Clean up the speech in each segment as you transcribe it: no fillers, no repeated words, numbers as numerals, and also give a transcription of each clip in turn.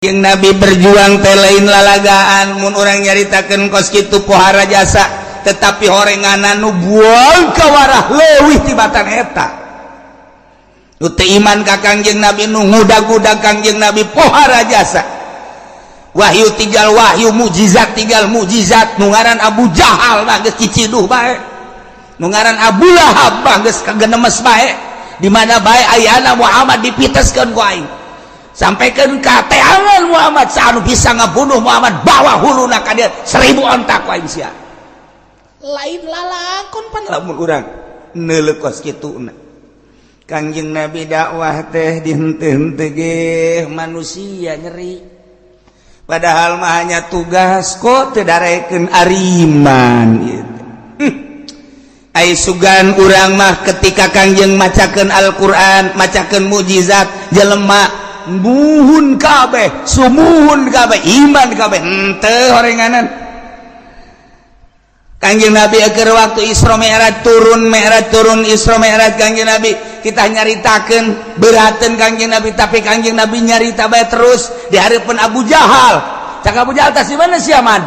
Yang Nabi berjuang teh lain lalagaan mun urang nyaritakeun kos kitu pohara jasa tetapi horenganan nu buang ka warah leuwih tibatan eta nu teu iman ka Kangjeng Nabi nu ngudag-udag Kangjeng Nabi pohara jasa wahyu tinggal wahyu mukjizat tinggal mukjizat nu ngaran Abu Jahal mah geus ciciduh bae nu ngaran Abu Lahab mah geus kagenemes bae di mana bae ayana Muhammad dipiteskeun ku aing sampaikan kateangan Muhammad saanu bisa ngabunuh Muhammad bawa huluna ka dia 1000 ontak wae sia lain lalakon pan lamun urang neuleuh kituna Kangjeng Nabi dakwah teh dihenteu-henteu ge manusia nyeri padahal mah hanya tugas kok teu darekeun ariman gitu. Ai sugan urang mah ketika Kangjeng macakeun Al-Qur'an macakeun mukjizat jelema muhun kabeh sumuhun kabeh iman kabeh henteu horenganan Kangjeng Nabi keur waktu Isra Mi'raj turun Isra Mi'raj Kangjeng Nabi kita nyaritakeun beurateun Kangjeng Nabi tapi Kangjeng Nabi nyarita bae terus di hareupeun Abu Jahal cak Abu Jahal tas di mana si Ahmad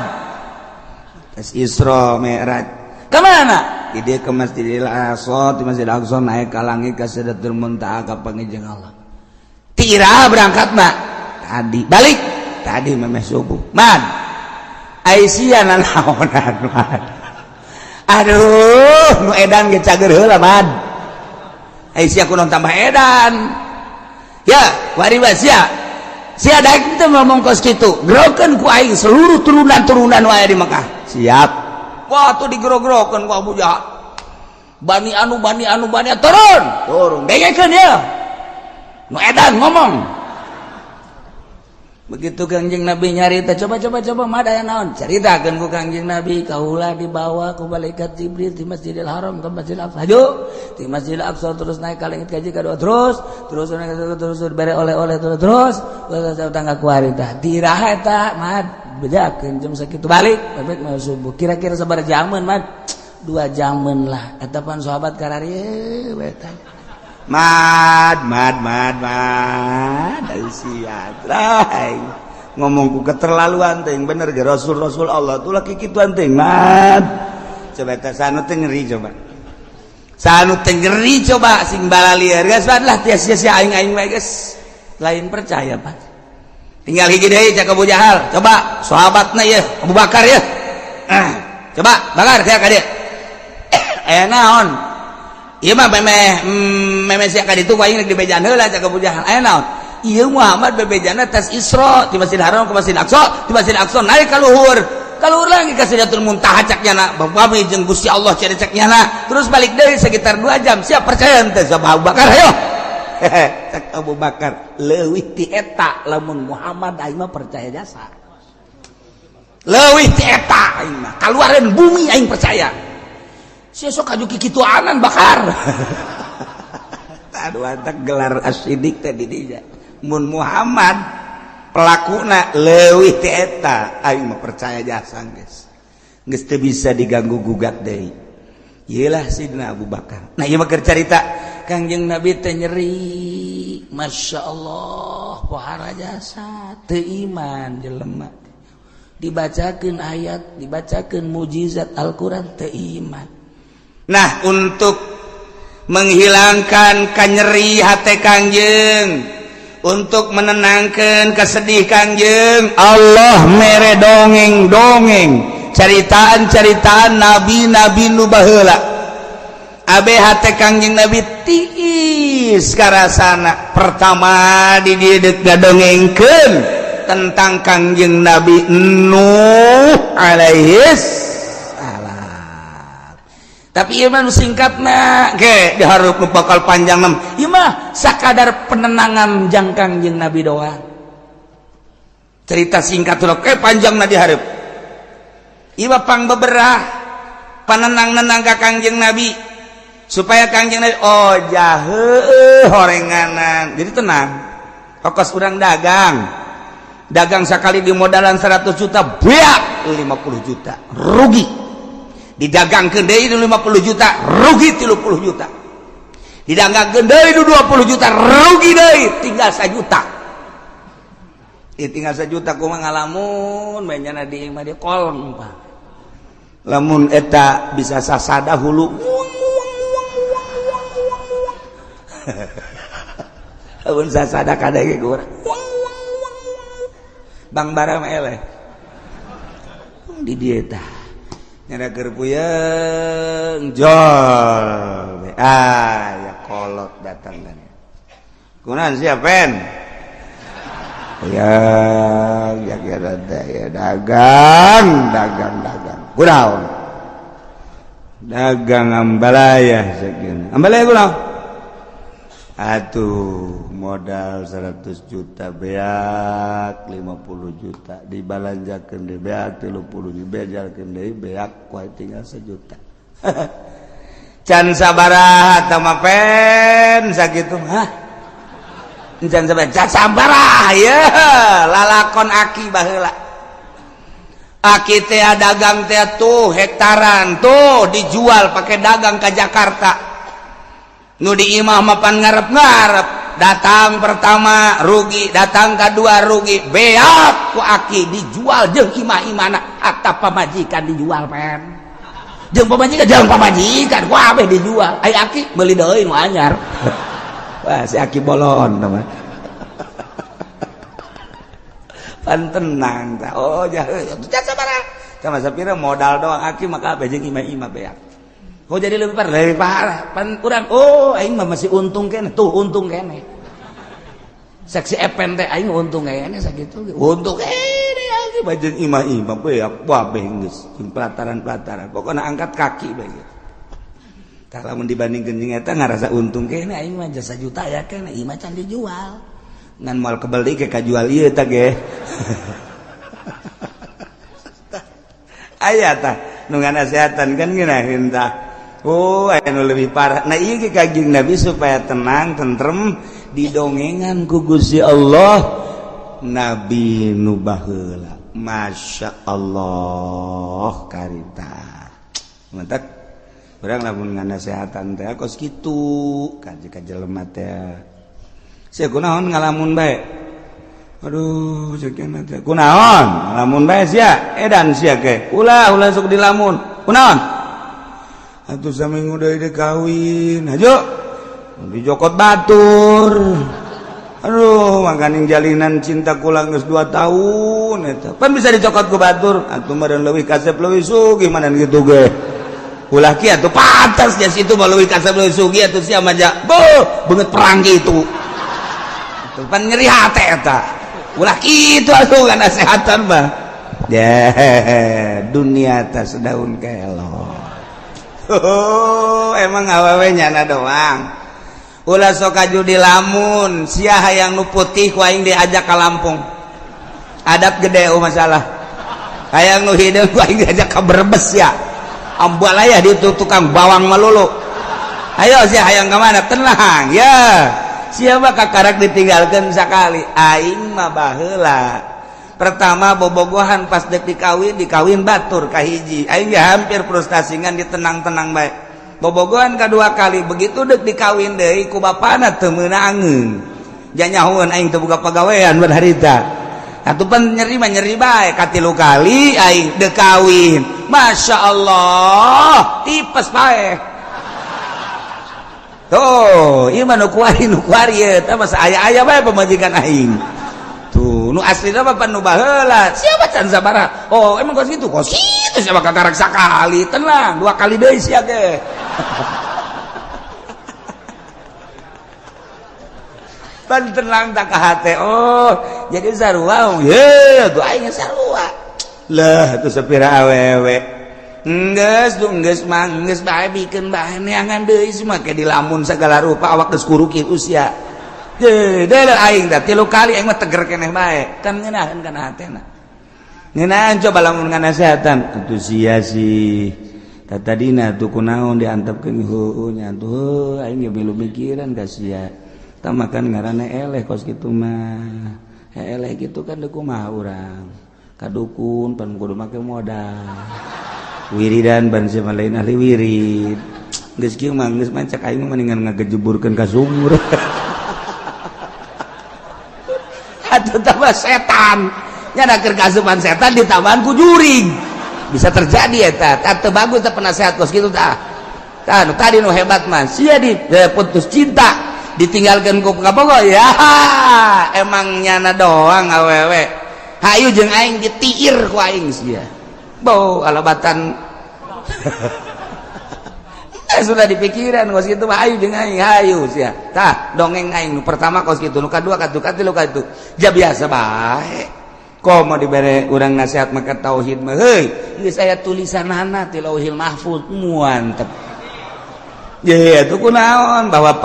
tas Isra Mi'raj ka mana di ke Masjidil Aqsa di Masjidil Aqsa naik ka langit ka Sidratul Muntaha ka pangijeung Allah tira berangkat mak tadi balik tadi memeh subuh man Aisyah nanaonan man aduh nu edan ge cager heula man Aisyah kudu tambah edan ya wari sia daek teh ngomong kos kitu grokeun ku aing seluruh turunan-turunan wae di Mekah siap wah tuh digero-gerokeun ku Abu Jahal bani anu turun dengekeun ya nu edan ngomong begitu Kangjeng Nabi nyarita coba mah aya naon caritakeun ku Kangjeng Nabi kaula dibawa ku malaikat Jibril di Masjidil Haram ke Masjidil Aqsa di Masjidil Aqsa terus naik ka langit kaji kadua terus bere oleh-oleh terus tangga ku harita diraha eta mah bedakeun jam sakitu balik bebek mau subuh kira-kira sabaraha jaman mah 2 jaman lah eta pan sahabat kararieu eta mad siat rai ngomongku keterlaluan teh bener ge rasul Allah tuh laki kituan teh mad coba teh sanu teh ngeri coba sing balalieur geus lah sia-sia aing wae geus lain percaya Pak tinggal hiji deui cak Abu Jahal coba sahabatna ye Abu Bakar ye coba bakar ka dieu aya naon ieu mah memeh sia ka ditu aing di bejan heula cak Abu Jahal aya naon ieu Muhammad bebejana tas Isra ti Masjidil Haram ke Masjidil Aqsa ti Masjidil Aqsa naik ka luhur lagi ka Sidratul Muntaha cak nyana bapami jeung Gusti Allah cari cak nyana terus balik deui sekitar 2 jam siap percaya teh sama Abu Bakar ayo cak Abu Bakar leuwih ti eta lamun Muhammad aing mah percaya jasa leuwih ti eta aing mah kaluareun bumi aing percaya sia sok ajuki kituanan bakar aduh antak gelar asidik teh di dinya mun Muhammad pelakuna leuwih ti eta aing mah percaya jasa geus teu bisa diganggu gugat deui ieulah Sidna Abu Bakar nah ieu mah keur carita Kangjeng Nabi teh nyeri masyaallah pohara jasa teu iman jelema dibacakeun ayat dibacakeun mukjizat Al-Qur'an teu iman. Nah untuk menghilangkan kanyeri hati Kangjeng untuk menenangkan kesedih Kangjeng Allah mere dongeng caritaan nabi nu baheula abe hati Kangjeng Nabi tiis karasana pertama di dieu gadongengkeun tentang Kangjeng Nabi Nuh alaihis tapi ieu mah singkatna ge dihareup nu bakal panjang nam ieu mah sakadar penenangan jang Kangjeng Nabi doang cerita singkat ulah panjangna dihareup ieu mah pang beberah panenang-nenang ka Kangjeng Nabi supaya Kangjeng Nabi oh jaheuh horenganan jadi tenang hokos urang dagang sakali di modalan 100 juta beak 50 juta rugi didagangkeun deui 50 juta rugi 30 juta didagangkeun deui 20 juta rugi deui tinggal 1 juta tinggal 1 juta kumaha ngalamun mainnya di imah dia kolong Pak lamun eta bisa sasada hulu lamun sasada kadege kurang Bang Bara mah eleh di dieu tah nyana keur puyeng jol ya kolot datang kan kunaon sia pen ya kira ya dagang kunaon dagang ambalaya sakieu ambalaya kunaon atuh modal 100 juta beak 50 juta dibalanjakeun deui beak 30 dibejalkeun deui beak kuat tinggal 1 juta can sabaraha tah mah pen sakitu can sabaraha ya lalakon aki baheula aki teh dagang teh tuh hektaran tuh dijual pakai dagang ke Jakarta nu di imah mah pan ngarep-ngarep datang pertama rugi datang kedua rugi beak ku aki dijual jeung imah-imahna atap pamajikan dijual pen jeung pamajikan ku abeh dijual ai aki meuli deui nu anyar wah si aki bolon teman pan tenang tah oh jaheul can sabaraha sama sapira modal doang aki maka abeh jeung imah-imah beak oh jadi lebih parah pan urang oh aing mah masih untung kene tuh untung kene saksi epen teh aing untung kene sakitu untung kene aing bajeun imah-imah beak babeh geus jeung pelataran-pelataran pokona angkat kaki bae tah lamun dibandingkeun jeung eta ngarasa untung kene aing mah jasa juta ya kene imah can dijual ngan moal kebeli ke kajual ieu tah ge aya tah nu nganasehatan kan ngeunaheun tah oh anu lebih parah nah ieu ge kajing Nabi supaya tenang tentrem didongengan ku Gusti Allah Nabi nu baheula Masya Allah karita mantap urang lamun nganasehatan teh kos kitu kaji ka jelema teh sia kunaon ngalamun bae aduh ceukna teh kunaon ngalamun bae sia edan sia ke ulah sok dilamun kunaon atuh saminggu deui teh kawin hajo dijokot batur aduh mangkaning jalinan cinta kula geus 2 tahun eta pan bisa dicokot ku batur atuh mah leuwih kasep leuwih sugih manan kitu ge ulah kieu atuh pantes nya situ mah leuwih kasep leuwih sugih atuh sia mah beungeut perang kitu atuh pan nyeri hate eta ulah kitu atuh kana sehatan mah dunia teh sedaun kelor. Oh, emang awewe nyana doang. Ulah sok judi lamun sia hayang nu putih ku aing diajak ka Lampung. Adat gede masalah. Hayang nu hideung ku aing diajak ka Brebes ya. Ambal aya di tukang bawang malulu. Ayo sia hayang ka mana? Tenang ya. Sia mah kakarak ditinggalkeun sakali. Aing mah baheula. Pertama bobogohan pas dek dikawin batur kahiji aing ge hampir frustasi ngan ditenang-tenang bae bobogohan kadua kali begitu dek dikawin deui ku bapana teu meunangeun janyahoeun aing teu boga pagawean bar harita atuh pan nyeri bae katilu kali aing dek kawin Masya Allah tipes bae tuh ieu mah nu kuari eta mah aya-aya bae pamajikan aing nu asli mah pan nu baheula siapa can sabaraha oh emang kos kitu siapa kakarak sakali tenang 2 kali deui sia ge pan tenang tak ka hate oh jadi sarua ye tuh aing sarua lah atuh sapira awewe geus bae bikeun bae neangan deui semua ke dilamun sagala rupa awak geus kuruki usia deuleuh aing teh 3 kali aing mah teger keneh bae kan ngeunaheun kana hatena ngeunaheun coba lamun nganasehatan atuh sia si tatadina tuh kunaon diantepkeun heueuh nya tuh aing ge milu mikiran ka sia tah makan ngaranna eleh kos kitu mah eleh kitu kan deuk kumaha urang kadukun pan kudu make modal wiridan ban sia lain ahli wirid geus kieu mah geus mancak aing mah mendingan ngagejeburkeun ka sumur atuh tambah setan nya keur kasupan setan ditambahan ku jurig bisa terjadi eta teu bagus teh penasehat kos kitu tah tadi nu hebat mah sia di putus cinta ditinggalkeun ku kabogo ya emang nyana doang awewe hayu jeung aing ditiir ku aing sia bau alabatan sudah dipikiran kos kitu mah ayu jeung aing hayu sia tah dongeng aing nu pertama kos kitu nu kadua katilu katilu ja biasa bae komo dibere urang nasihat maka tauhid mah heuy geus aya tulisanana ti Lauhil Mahfuz muantep ya itu kunaon bahwa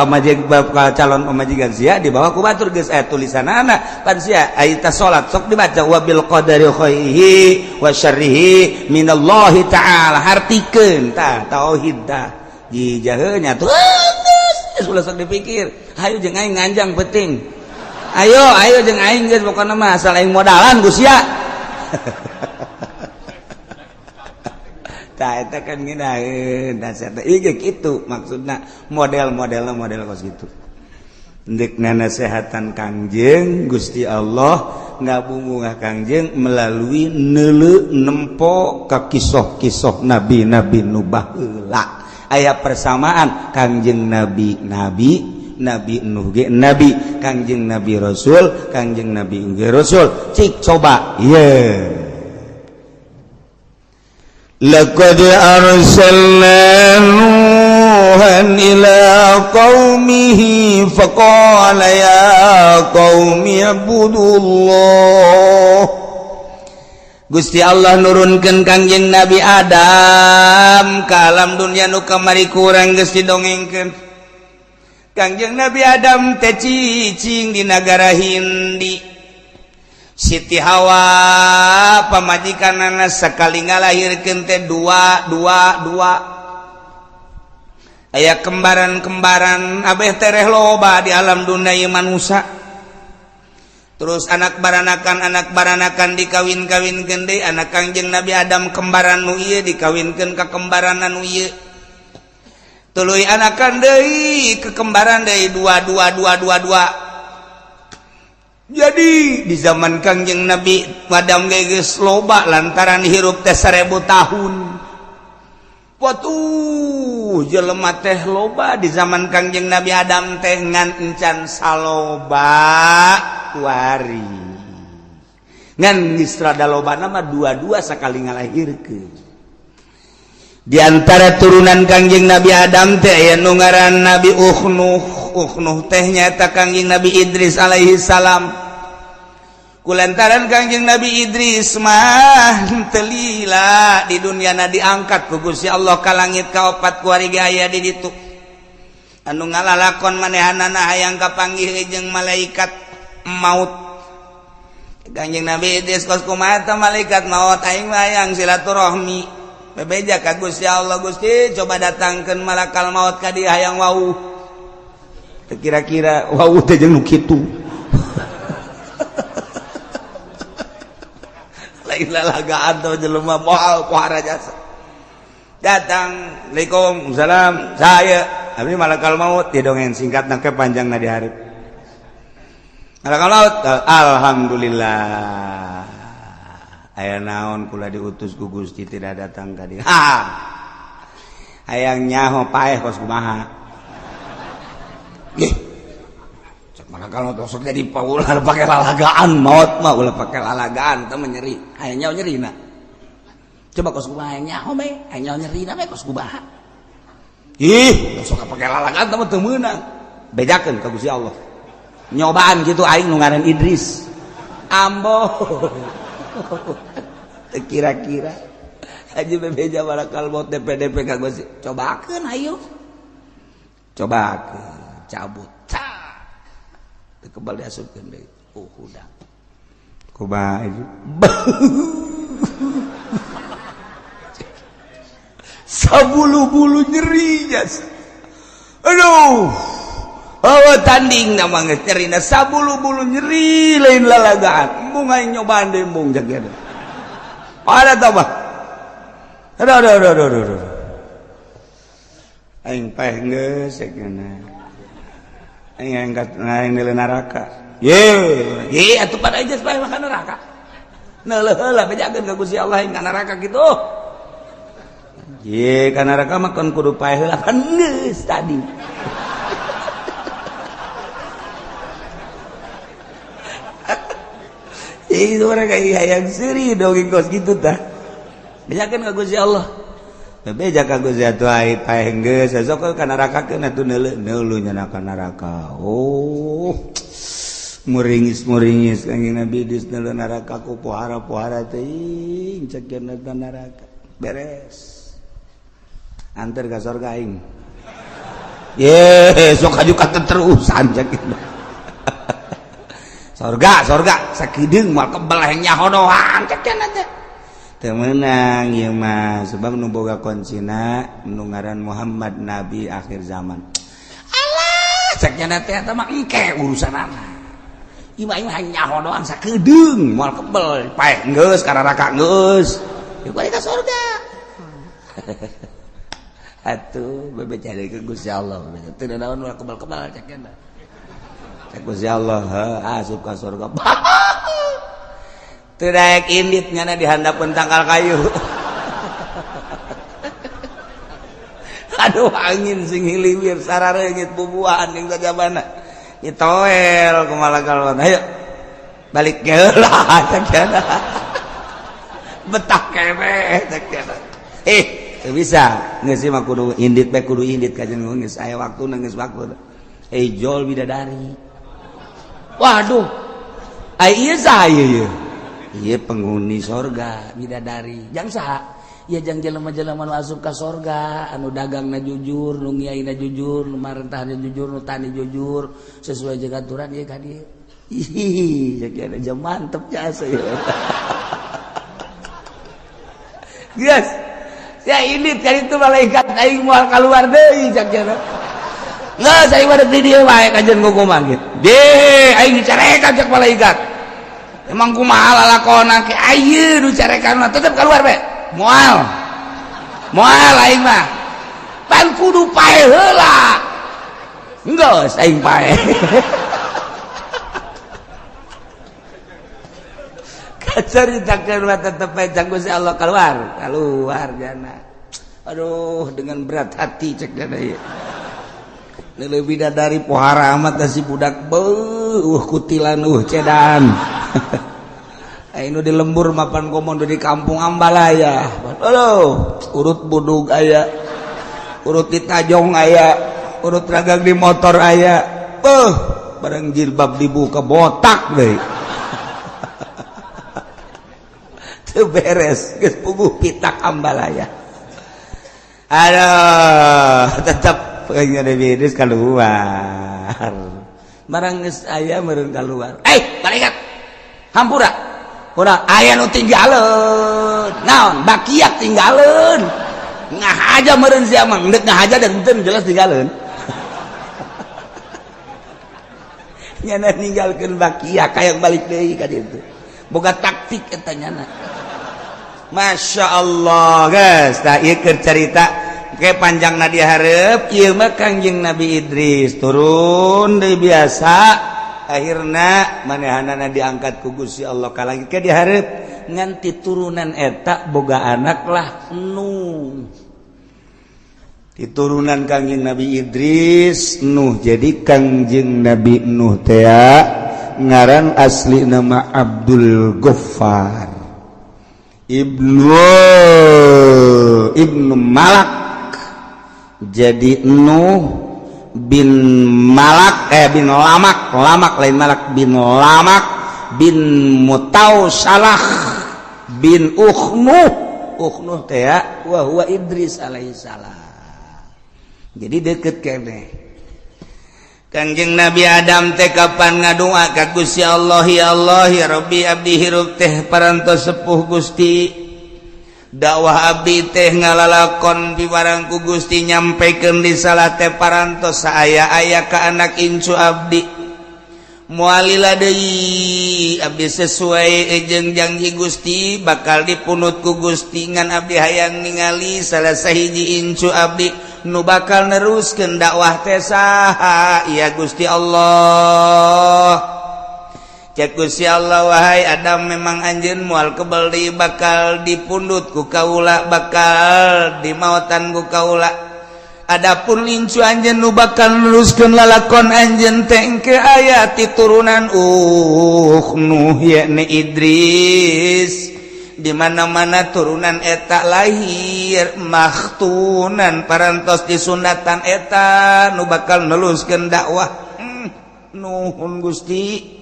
calon pamajikan sia dibawa ku batur geus aya tulisanana pan sia aya salat sok dibaca wa bil qadari khairihi wa syarrihi minallahi ta'ala hartikeun tah tauhid tah jijaheu nya tuh ulah sok dipikir hayu jeung aing nganjang penting ayo jeung aing geus pokona mah asal aing modalan Gus ya tah eta kan ngeunaheun dasar teh ieu kitu maksudna model kos kitu endek nasehatan Kangjeng Gusti Allah ngabungungah Kangjeng melalui neuleu nempo ka kisah-kisah nabi-nabi nu baheula aya persamaan Kangjeng Nabi Nuh ge nabi Kangjeng Nabi Rasul Kangjeng Nabi ge Rasul cik coba ye laqad arsalna nuhan ila qaumihi faqala ya qaumi ibudullah Gusti Allah nurunkeun Kangjeng Nabi Adam ka alam dunya nu kamari kurang geus didongengkeun Kangjeng Nabi Adam teh cicing di nagara Hindi Siti Hawa pamajikanana sakali ngalahirkeun teh dua aya kembaran-kembaran abeh tereh loba di alam dunia ieu manusia terus anak baranakan dikawin-kawinkeun deui anak Kangjeng Nabi Adam kembaran nu ieu dikawinkeun ka kembaran nu ieu tuluy anakan deui ke kembaran deui dua jadi di zaman Kangjeng Nabi Adam geus loba lantaran hirup teh 1000 tahun watuh jelema teh loba di zaman Kangjeng Nabi Adam teh ngan encan saloba wari ngan israda lobana mah dua sakali ngalahirkeun di antara turunan Kangjeng Nabi Adam teh aya nu ngaran Nabi Uknuh teh nyaeta Kangjeng Nabi Idris alaihi salam kulantaran Kangjeng Nabi Idris mah teu lila di dunyana diangkat ku Gusti Allah ka langit kaopat ku ari aya di ditu anu ngalalakon manehanana hayang kapanggih jeung malaikat maut Kangjeng Nabi Idris kos kumaha tah malaikat maut aing hayang silaturahmi bebeja ka Gusti Allah Gusti coba datangkeun malakal maut ka dieu hayang wau teu kira-kira wau teh jeung nu kitu lain lalagaan tuh jelema moal pohara jasa datang Waalaikumsalam saya abdi malakal maut dia dongeng singkat nangke panjang na di hareup malakal maut alhamdulillah aya naon kula diutus ku Gusti tidak datang ka dieu hayang nyaho paeh kos kumaha kalau tosok jadi paulah pakai lalagaan maut mah ulah pakai lalagaan teh nyeri aya nyaho nyerina coba kos kumaha nyaho bae aya nyaho nyerina bae kos kumaha ih tosok pakai lalagaan teh teu meunang bedakeun ka Gusti Allah nyobaan gitu aing nu ngaran Idris ambo teu kira-kira aja bebeja barakal maut DPDP ka Gusti cobakeun ayo cobakeun cabut kebal diasupkeun deui udah kumaha itu sabulu-bulu nyeri jas aduh tanding nama geus nyerina sabulu-bulu nyeri lain lalagaan embung aing nyobaan deui embung jageuna ada tambah aduh aing paeh geus sakeuna aing angkat aing nilai neraka ye atuh pada aja supaya makan neraka. Neuleul heula bejakeun ka Gusti Allah ing neraka kitu. Ye ka neraka mah kan kudu paeh heula kan geus tadi. Itu mereka hayang seuri dongeng kos kitu tah. Bejakeun ka Gusti Allah. Beja ka Gusti atuh ai paeh geus sok ka neraka keun atuh neuleuh nya ka neraka. Oh. Muringis kanjing Nabi dis dalam neraka ku pohara teuing cekeun neraka beres antar ka surga aing ye sok aju ka terusan cekeun surga sakideung moal kebelah nyaho doang cekeun teh teu meunang ieu mah sebab nu boga kuncina nu ngaran Muhammad nabi akhir zaman alah cekeun teh eta mah engke urusanana Ima nyaho doang sakedeung moal kebel paeh geus ka neraka geus ieu balik ka surga atuh bebe cari ke Gusti Allah teu naon moal kebal-kebal cek cenah cek Gusti Allah asup ka surga teu daek indit nyana di handapeun tangkal kayu aduh angin sing hiliwir sarareungit bubuhan jeung sajabana itoel kumaha kalon ayo balik heula cenah betah keneh cenah teu bisa geus mah kudu indit bae kudu indit kajen geus aya waktuna geus waktu jol bidadari waduh ai ieu saha ieu ieu penghuni surga bidadari jang saha ya jang jelema-jelema nu asup ka surga anu dagangna jujur nu ngiaina jujur nu marentahna jujur nu tani jujur sesuai jeung aturan ieu ka dieu ih jadi jam mantep jasa ya geus sia indit ka ditu malaikat aing moal kaluar deui cak cenah geus aing mah di dieu wae kajen kumaha kitu de aing dicarekan cak malaikat emang kumaha lalakonna ke ayeuna nu carekan mah tetep kaluar bae moal aing mah pan kudu paeh heula geus aing paeh kacaritakeun mah tetep bae cak Gusti Allah keluar jana aduh dengan berat hati cek dana ieu lebih dari pohara amat si budak beuh kutilan cedan anu di lembur mapan komodo di kampung Ambalaya aduh urut budug aya urut di tajong aya urut ragag di motor aya barang jilbab dibuka botak deh teu beres geus puguh pitak Ambalaya aduh tetep pengen bidis keluar barang geus aya meureun keluar balikat hampura udah aya nu tinggaleun naon bakiak tinggaleun ngahaja meureun sia mah endek ngahaja dan henteu jelas tinggaleun nyana ninggalkeun bakiak hayang balik deui ka ditu boga taktik eta nyana masyaallah geus tah ieu keur carita ke panjangna di hareup ieu mah Kangjeng Nabi Idris turun deui biasa akhirna manehanana diangkat ku Gusti Allah ka langit ke dihareup nganti turunan eta boga anak lah Nuh diturunan Kangjeng Nabi Idris Nuh jadi Kangjeng Nabi Nuh teh ngaran asli nama Abdul Ghaffar ibnu Malak jadi Nuh bin Malak bin Lamak lain Malak bin Lamak bin Mutawsalah bin Ukhnuh teh wa huwa Idris alaihissalam jadi deket keneh Kangjeng Nabi Adam teh kapan ngadoa ka Gusti Allah ya Rabbi abdi hirup teh parantos sepuh Gusti dakwah abdi teh ngalalakon pibarang ku Gusti nyampikeun di salah teh parantos saaya-aya ka anak incu abdi moalila deui abdi sesuai jeung janji Gusti bakal dipunut ku Gusti ngan abdi hayang ningali salah sahiji incu abdi nu bakal neruskeun dakwah teh saha ya Gusti Allah Gusti Allah wahai Adam memang anjeun moal kebeli bakal dipundut ku kaula bakal dimautan ku kaula adapun lincu anjeun nu bakal neruskeun lalakon anjeun teh engke aya ti turunan Nuh yakni Idris di mana-mana turunan eta lahir makhtunan parantos disunatan eta nu bakal neluskeun dakwah nuhun Gusti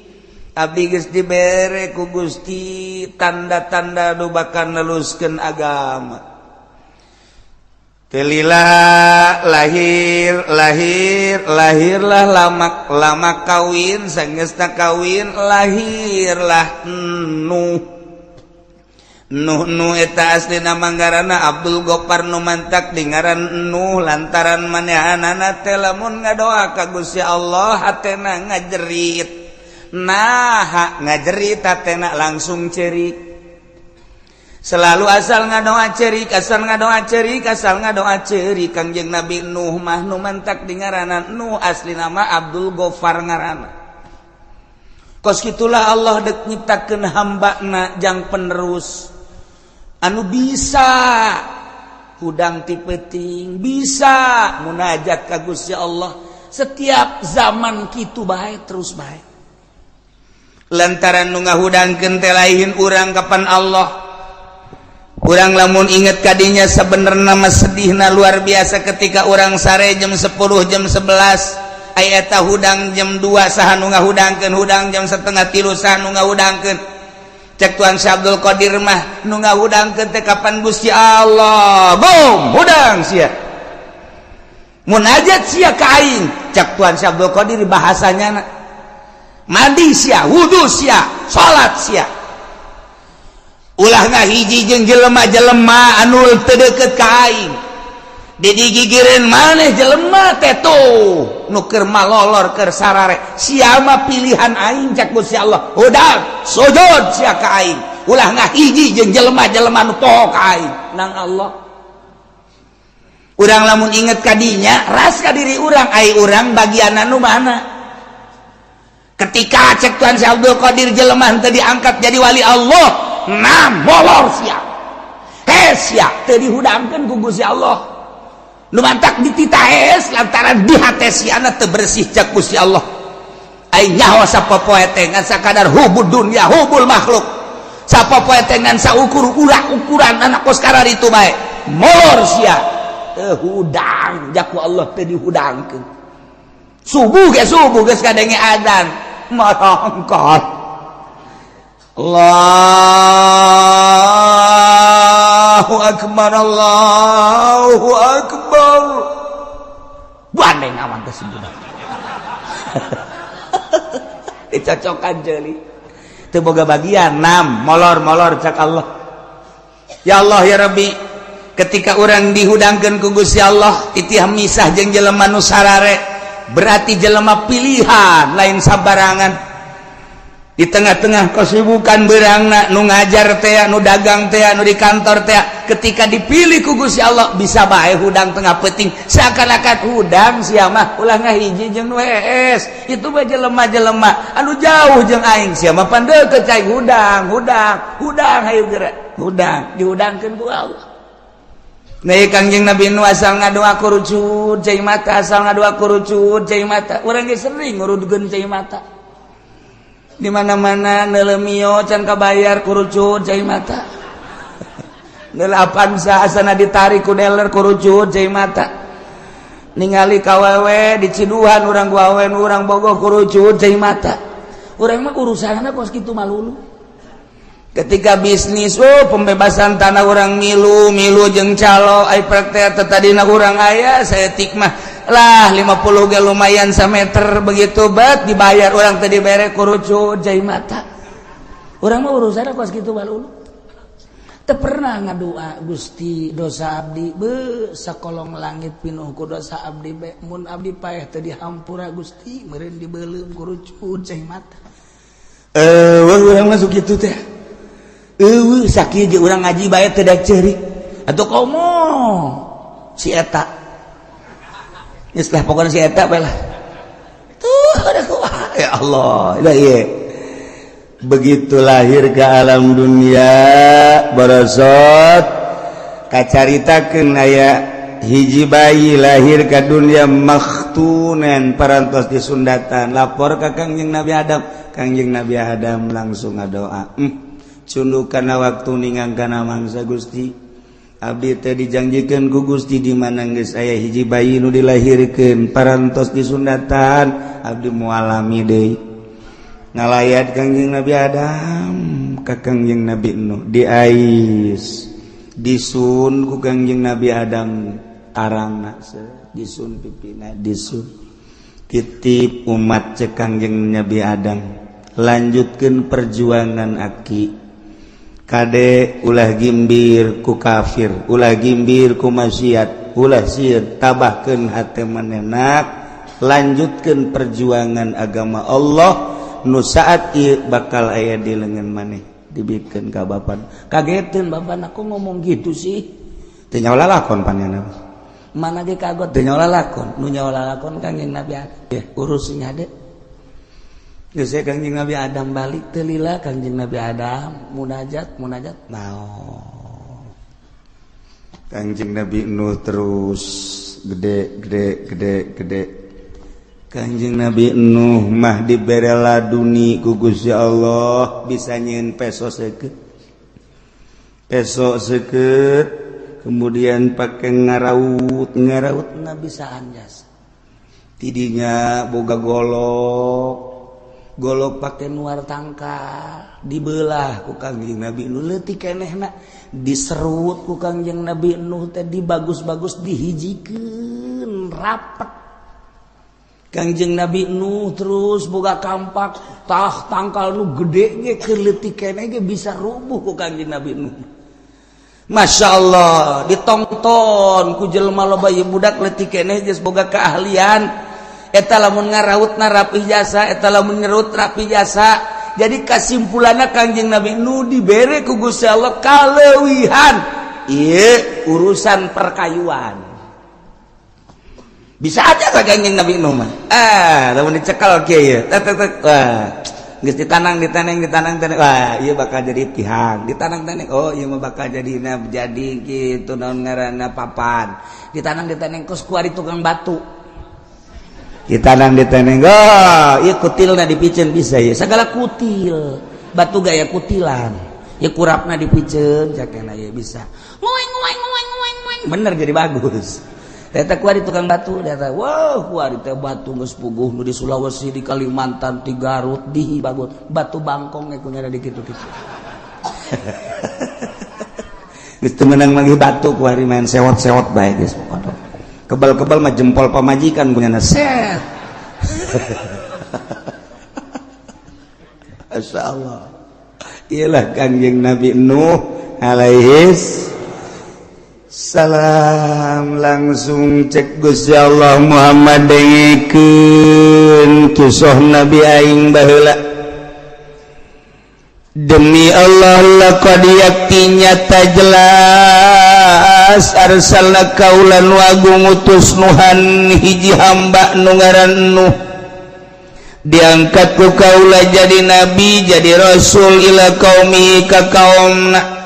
abdi geus dibere ku Gusti tanda-tanda nu bakal neluskeun agama. Kelila lahirlah lama kawin sangeusna kawin lahirlah Nuh eta aslina manggarana Abdul Ghaffar nu mantak dingaran Nuh lantaran manehanana teh lamun ngadoa ka Gusti Allah hatena ngajerit ngajerit hatena langsung cerik selalu asal ngadoa cerik Kangjeng Nabi Nuh mah nu mantak dingaran Nuh aslina mah Abdul Ghaffar ngaranna kos kitulah Allah dek nyiptakeun hambana jang penerus anu bisa hudang ti peuting bisa munajat ka Gusti Allah setiap zaman kitu bae terus bae lantaran nu ngahudangkeun teh lain urang kapan Allah urang lamun inget kadinya sabenerna mah sedihna luar biasa ketika urang sare jam 10 jam 11 aya eta hudang jam 2 saha nu ngahudangkeun hudang jam 2:30 saha nu ngahudangkeun cek Tuan Syekh Abdul Qadir mah nu ngahudangkeun teh kapan Gusti Allah boom hudang sia munajat sia ka aing cek Tuan Syekh Abdul Qadir bahasanya mandi sia wudu sia salat sia ulah ngahiji jeung jelema-jelema anu teu deukeut ka aing digigireun maneh jelema teh tuh nu keur malolor keur sarare sia mah pilihan aing cak Gusti Allah hudang sujud sia ka aing ulah ngahiji jeung jelema-jelema nu poho ka aing nang Allah urang lamun inget kadinya ras ka diri urang ai urang bagianna nu mana ketika cek Tuan Syekh Abdul Qadir jelema teu diangkat jadi wali Allah molor sia sia teu dihudangkeun ku Gusti Allah nu mantak ditita lantaran di hate siana teu bersih cek Gusti Allah ai nyaho sapopoe teh ngan sakadar hubud dunya hubul makhluk sapopoe teh ngan ukuran anak kos kararitu bae molor sia teu hudang jaku Allah teu dihudangkeun subuh geus kadenge adzan marangkat Allahu akbar bandeng awan tersebut dicocokan jeli teu boga bagian molor cak Allah ya Allah ya Rabbi ketika orang dihudangkeun ku Gusti Allah titih misah jeung jelema nu sarare berarti jelema pilihan lain sabarangan di tengah-tengah kesibukan berangna nu ngajar teh nu dagang teh nu di kantor teh ketika dipilih ku Gusti Allah bisa bae hudang tengah peuting seakan-akan hudang sia mah ulah ngahiji jeung nu hees itu mah jelema-jelema anu jauh jeung aing sia mah pan deukeut cai hudang hayu geura hudang dihudangkeun ku Allah. Nah, Kangjeng Nabi nu asal ngadoa kurucut cai mata asal ngadoa kurucut cai mata urang ge sering ngurudkeun cai mata di mana-mana neuleumio can kabayar kurucut cai mata neulapan saasana ditarik ku dealer kurucut cai mata ningali kawewe di Ciduhan urang gawean urang bogoh kurucut cai mata urang mah urusanna kos kitu malulu ketika bisnis pembebasan tanah orang milu jeung calo ai praktek tadina urang aya saya tikmah lah 50 ge lumayan sameter begitu bat dibayar orang teh dibere kurucut cai mata urang mah urusanna kos kitu balulu teu pernah ngadoa Gusti dosa abdi sakolong langit pinuh ku dosa abdi be mun abdi paeh teu dihampura Gusti meureun dibeuleuh kurucut cai mata urang masuk kitu teh sakit je urang ngaji bae teu da ceurik atuh komo si eta istilah pokona si eta bae lah tuh ada ya Allah ieu begitu lahir ke alam dunia borosot kacaritakeun aya hiji bayi lahir ke dunia makhtunan parantos disundatan lapor ka Kangjeng Nabi Adam. Kangjeng Nabi Adam langsung ngadoa cunduk kana waktu ningang kana mangsa Gusti abdi teh dijanjikeun ku Gusti di mana geus aya hiji bayi nu dilahirkeun parantos disundatan abdi moal alami deui ngalayat Kangjeng Nabi Adam ka Kangjeng Nabi Nuh diais disun ku Kangjeng Nabi Adam arangna disun pipina disun titip umat cek Kangjeng Nabi Adam lanjutkeun perjuangan aki kade ulah gimbir ku kafir ulah gimbir ku maksiat ulah sieun tabahkeun hate manehna lanjutkeun perjuangan agama Allah nu saat ieu bakal aya di leungeun maneh dibikeun ka bapan kageteun bapan aku ngomong gitu sih teu nyawa lalakon panenna mana ge kagot teu nyawa lalakon nu nyawa lalakon Kangjeng Nabi Adam urus nya de geus Kangjeng Nabi Adam balik teu lila Kangjeng Nabi Adam munajat naon Kangjeng Nabi Nuh terus gede Kangjeng Nabi Nuh mah dibere laduni ku Gusti Allah bisa nyieun peso seukeut kemudian pake ngaraut na bisa anjas tidinya boga golok pake nuar tangka dibelah ku Kangjeng Nabi Nuh leutik kenehna diserut ku Kangjeng Nabi Nuh teh dibagus-bagus dihijikeun rapet Kangjeng Nabi Nuh terus boga kampak tangkal nu gede ge keur leutik keneh ge bisa rubuh ku Kangjeng Nabi Nuh. Masya Allah ditonton ku jelema loba ieu budak leutik keneh geus boga keahlian eta lamun ngarautna rapih jasa eta lamun nyerut rapih jasa. Jadi kesimpulanna Kangjeng Nabi Nuh dibere ku Gusti Allah kaleuwihan ieu urusan perkayuan. Bisa aja ka Kangjeng Nabi Nuh mah. Lamun dicekal kieu tek geus ditanang. Wah, ieu bakal jadi pihang. Ditanang oh ieu mah bakal jadi kitu naon ngaranna papan. Ditanang kos kuari tukang batu. Ditanang oh ieu kutilna dipiceun bisa ieu. Sagala kutil. Batu gaya kutilan. Ieu kurapna dipiceun jakena ieu bisa. Ngoeng. Bener jadi bagus. Eta kuari tukang batu, eta wow kuari teh batu geus puguh nu di Sulawesi, di Kalimantan, di Garut, di Hibagot, batu bangkong we kunyana di kitu-kitu. Geus teu meunang lagi batu kuari main sewot-sewot bae geus pokona. Kebal-kebal mah jempol pamajikan kunyana set. Masyaallah. Iyalah Kangjeng Nabi Nuh alaihis salam langsung cek Gusti Allah Muhammad dengikeun kisah Nabi aing baheula demi Allah laqad yakti nyata jelas arsalna kaulan wagung utus Nuhan hiji hamba nu ngaran Nuh diangkat ku kaula jadi nabi jadi rasul ila qaumi ka kaumna.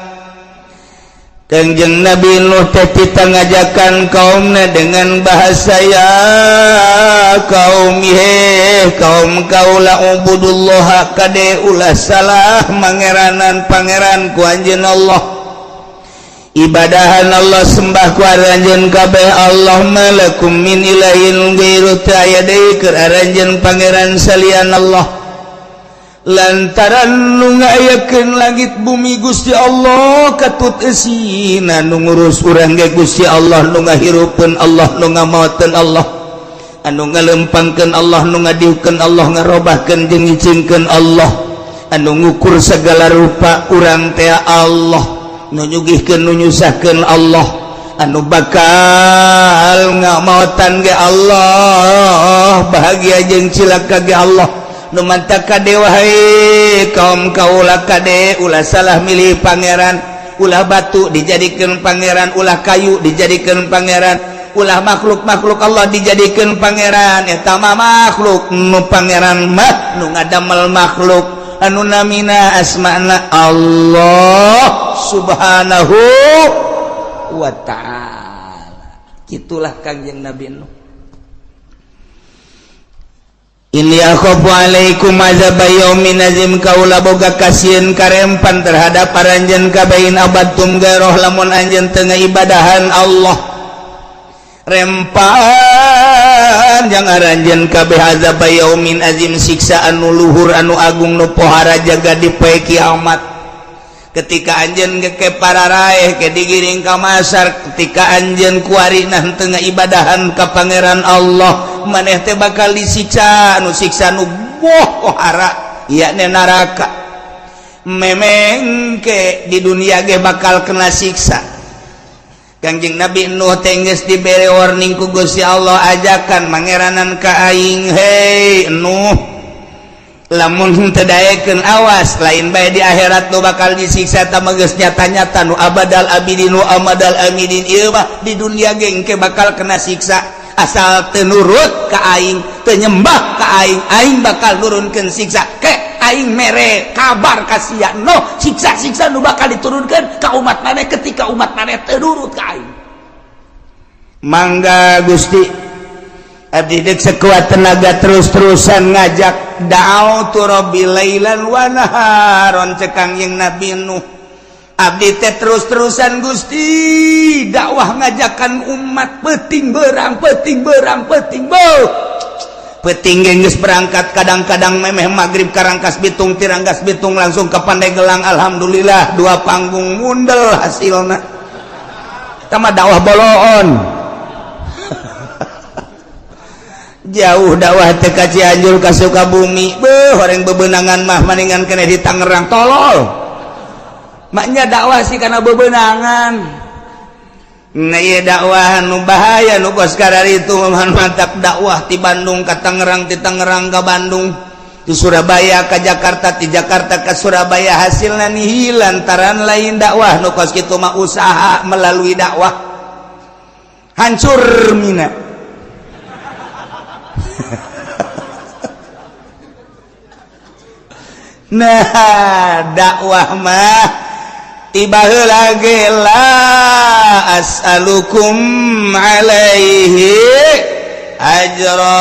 Kangjeng Nabi Nuh teh kita ngajakan kaumna dengan bahasa ya kaum kaula ubudullah kade ulah salah mangeranan pangeran ku anjeun Allah ibadahan Allah sembah ku anjeun kabeh Allah malakum min ilahin ghairu ta'yadai keur anjeun pangeran salian Allah lantaran nu ngayakeun langit bumi Gusti Allah katut eusina nu ngurus urang ge Gusti Allah nu ngahirupkeun Allah nu ngamaoteun Allah anu ngalempangkeun Allah nu ngadiukeun Allah ngarobahkeun jeung ngicingkeun Allah anu ngukur segala rupa urang teh Allah nu nyugihkeun nu nyusahkeun Allah anu bakal ngamaotan ge Allah bahagia jeung cilaka ge Allah nu mantap kade wahai kaum kaula kade ulah salah milih pangeran ulah batu dijadikan pangeran ulah kayu dijadikan pangeran ulah makhluk-makhluk Allah dijadikan pangeran eta mah makhluk nu pangeran mah nu ngadamel makhluk anu namina asmana Allah subhanahu wa ta'ala. Itulah Kangjeng Nabi Nuh. Inni akhafu alaikum azab yaumin azim, kaula boga kasieun karempan terhadap paranjeun kabain abadtum garoh lamun anjeun teu ngaibadahan Allah. Rempan jang aranjeun kabeh azab yaumin azim, siksa anu luhur anu agung nu pohara jaga di poe kiamat. Ketika anjeun ke pararaeh ke digiring ka masar, ketika anjeun kuarina teu ngaibadahan ka pangeran Allah, maneh teh bakal disiksa anu siksa nu pohara yakni neraka. Memeng ke di dunia ge bakal kena siksa. Kangjeng Nabi Nuh teh geus dibere warning ku Gusti Allah, ajakan mangeranan ka aing, hei Nuh, lamun teu daekeun awas lain bae di akhirat nu bakal disiksa tama geus nyata-nyata nu abadal abidin nu amadal amidin. Ieu mah di dunia ge engke bakal kena siksa asal teu nurut ka aing, teu nyembah ka aing, aing bakal nurunkeun siksa. Ke aing mere kabar ka sia no siksa-siksa nu bakal diturunkeun ka umat maneh ketika umat maneh teu nurut ka aing. Mangga Gusti, abdi deuk sekuat tenaga terus-terusan ngajak da'autu rabbi lailan wa naharon cek Kangjeng Nabi Nuh. Abdi teh terus-terusan Gusti dakwah ngajakan umat peuting beurang peuting geus berangkat, kadang-kadang memeh magrib karangkas bitung tirangkas bitung langsung ke Pandeglang. Alhamdulillah 2 panggung mundel hasilna. Eta mah dakwah boloon. Jauh dakwah teh ka Cianjur ka Sukabumi, beuh horeng bebenangan mah maningan keneh di Tangerang tolol. Maknya dakwah sih kana bebenangan. Nah ieu dakwah nu bahaya nu kos kararitu mantap dakwah ti Bandung ka Tangerang, ti Tangerang ka Bandung, ti Surabaya ka Jakarta, ti Jakarta ka Surabaya, hasilna nihil lantaran lain dakwah nu kos kitu mah usaha melalui dakwah. Hancur mina. Nah dakwah mah tiba heula ge la as'alukum alaihi ajra,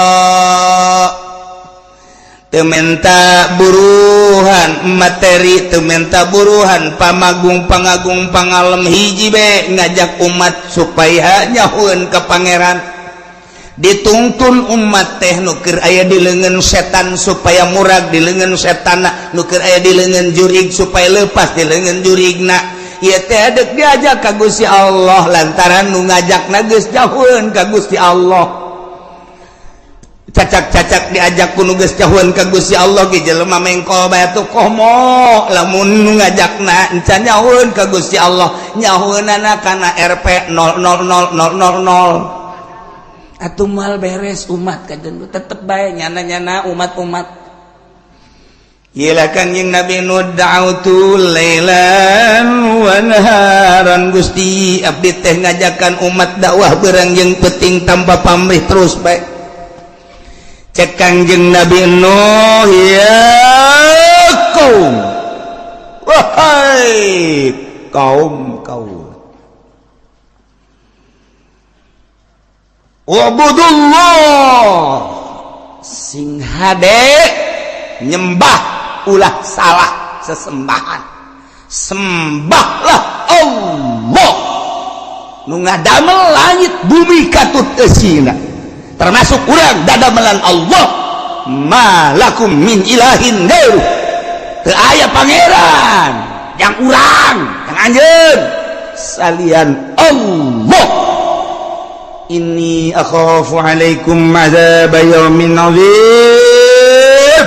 teu menta buruhan materi, teu menta buruhan pamagung pangagung pangalem, hiji be ngajak umat supaya nyahueun ka pangeran. Dituntun umat teh nu keur aya di leungeun setan supaya murag di leungeun setanna, nu keur aya di leungeun jurig supaya leupas di leungeun jurigna. Ieu teh deuk diajak ka Gusti Allah lantaran nu ngajakna geus jauheun ka Gusti Allah. Cacak-cacak diajak ku nu geus jauheun ka Gusti Allah ge jelema mengkol bae atuh komo, lamun nu ngajakna encan nyahoeun ka Gusti Allah, nyahoeunana kana RP 000000. Atuh mal beres umat kajen tetep bae nyana-nyana umat-umat. Iyalah Kangjeng Nabi Nuh da'autu lailan wa naharan, Gusti abdi teh ngajakan umat dakwah beurang jeung peuting tanpa pamrih terus bae. Cek Kangjeng Nabi Nuh, ya kaum, wahai kaum, wa'budullah, sing hade nyembah ulah salah sesembahan, sembahlah Allah nu ngadamel langit bumi katut eusina, termasuk urang dadamelan Allah. Malakum min ilahin ghairuh, teu aya pangeran yang urang yang anjeun salian Allah. Inni akhafu alaikum azab yaumin azim,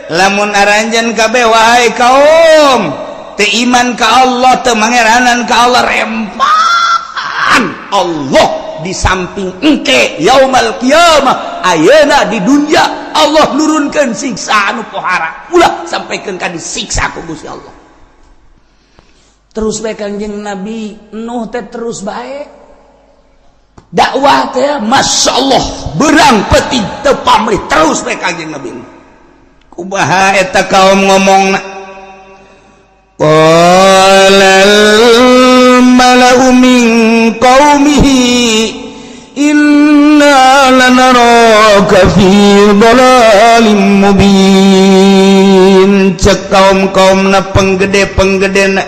lamun aranjeun kabeh wahai kaum teu iman ka Allah, teu mangeranan ka Allah, rempan Allah di samping engke yaumal kiamah. Ayeuna di dunia Allah nurunkeun siksa anu pohara, ulah sampaikeun ka disiksa ku Gusti Allah. Terus bae Kangjeng Nabi Nuh teh terus bae dakwah teh masyaallah berang peuting teu pamrih terus bae Kangjeng Nabi. kumaha eta kaum ngomongna qalal malau min qaumihi inna lanaraka fi dhalalin mubin. Cek kaum-kaumna penggede-penggedena,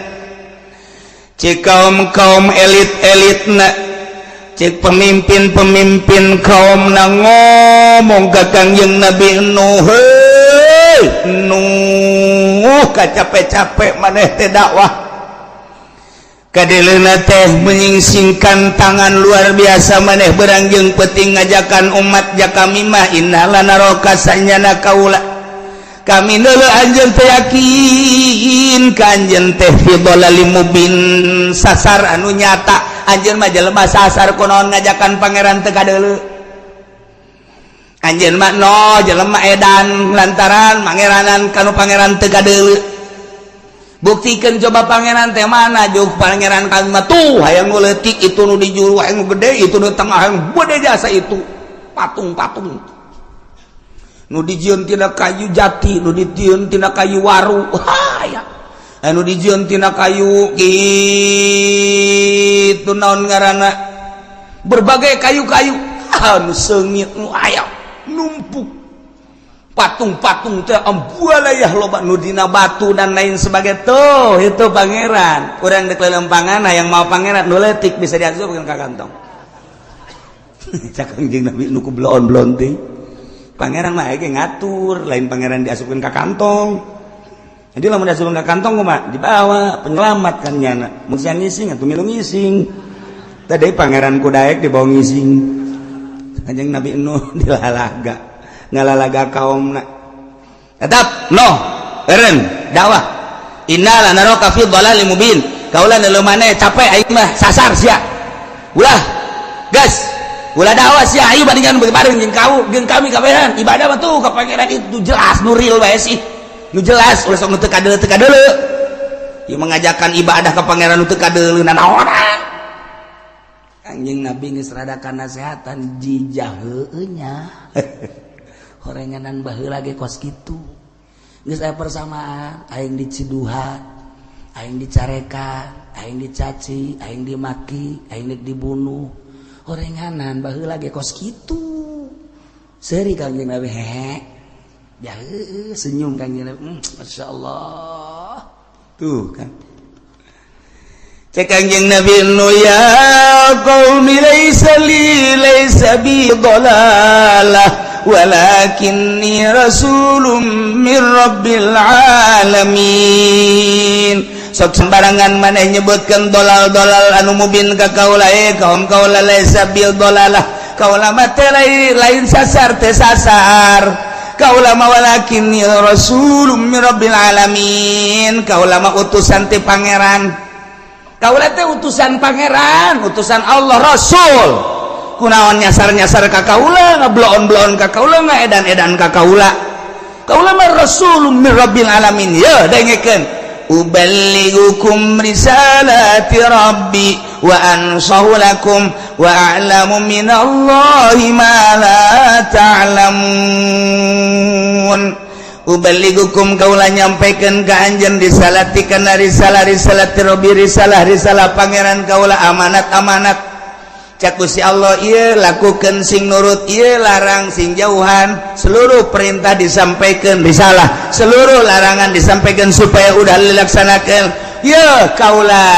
cek kaum-kaum elit-elitna, cek pemimpin-pemimpin kaumna ngomong ka Kangjeng Nabi Nuh, heuh Nuh kacapek-capek maneh teh dakwah kadelena teh menyingsingkan tangan luar biasa maneh berangjeng peuting ngajakan umat ja kami mah innala naraka sanyana kaula kami deuleu anjeun teh yakin ka anjeun teh fi dhalalim mubin sasar anu nyata. Anjeun mah jelema sasar kunaon ngajakan pangeran teu kadeuleu. Anjeun mah no jelema edan lantaran mangeranan kanu pangeran teu kadeuleu. Buktikeun coba pangeran teh mana juk pangeran kan mah tuh hayang ngeuletik itu nu di juru hayang gede itu nu tengah hayang gede jasa itu patung-patung nu dijieun tina kayu jati nu dijieun tina kayu waru aya anu dijieun tina kayu kitu naon ngaranna berbagai kayu-kayu anu seungit nu aya numpuk patung-patung teh ambualayah loba nu dina batu dan lain sebagai tuh itu pangeran. Urang dek lelempangan yang mau pangeran nu leutik bisa diasupkeun ka kantong. Cak Kangjeng Nabi nu ku bloon-bloon teh. Pangeran mah aya ngatur, lain pangeran diasupkeun ka kantong. Jadi lamun diasupkeun ka kantong kumaha? Dibawa penyelamat kan nyana. Mun siang ngising atuh milu ngising. Tadi pangeran ku daek dibawa ngising. Kangjeng Nabi Nuh dilalaga. Ngalalaga kaumna tetap no eren dakwah innal naraka fi dhalalin mubin kaula neuleuh maneh capek aing mah sasar sia ulah gas ulah dakwah sia aing bandingan bareng jeung kami kabehan ibadah mah tuh ka pangeran itu jelas nu real bae sih nu jelas ulah sok nu teu kadeuleu ieu mengajakan ibadah ka pangeran nu teu kadeuleu naon Kangjeng Nabi geus radakan nasehatan jijah heueuh nya horenganan baheula ge kos kitu geus aya persamaan aing diciduhan aing dicarekan aing dicaci aing dimaki aing dibunuh horenganan baheula ge kos kitu seuri Kangjeng Nabi hehe ya senyum Kangjeng Nabi masyaallah tuh kan cek Kangjeng Nabi nu ya qaumi laysa bi dhalalah walakinni rasulun min rabbil alamin. Sok sembarangan maneh nyebutkeun dolal-dolal anu mubin ka kaula kaum kaula laisa bil dolalah kaula mah teh lain sasar teh sasar kaula mah walakinni rasulun min rabbil alamin kaula mah utusan ti pangeran kaula teh utusan pangeran utusan Allah rasul kunaon nyasar-nyasar ka kaula ngabloon-bloon ka kaula ngaedan-edan ka kaula mah rasulun min rabbil alamin ya dengekeun uballigukum risalati rabbi wa ansahu lakum wa a'lamu minallahi ma la ta'lamun uballigukum kaula nyampaikeun ka anjeun risalati kana risalati rabbi risalah pangeran kaula amanat cak Gusti Allah ieu lakukeun sing nurut ieu larang sing jauhan seluruh perintah disampaikan risalah seluruh larangan disampaikan supaya udah dilaksanakeun ieu kaula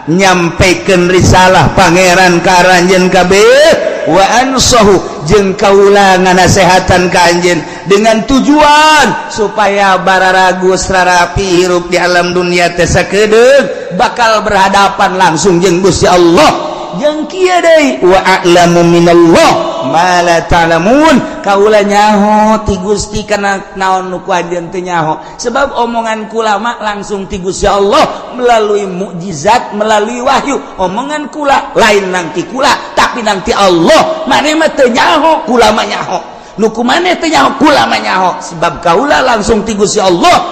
nyampaikeun risalah pangeran ka aranjeun kabeh wa ansahu jeung kaula nganasehatan ka anjeun dengan tujuan supaya bararagus rarapi hirup di alam dunia teh sakedeung bakal berhadapan langsung jeung Gusti Allah jeung kieu deui wa a'lamu minallah ma la ta'lamun kaula nyaho ti Gusti kana naon nu ku anjeun teu nyaho sebab omongan kula mah langsung ti Gusti Allah melalui mukjizat melalui wahyu omongan kula lain nang ti kula tapi nang ti Allah maneh mah teu nyaho kula mah nyaho nu kumaneh teu nyaho kula mah nyaho sebab kaula langsung ti Gusti Allah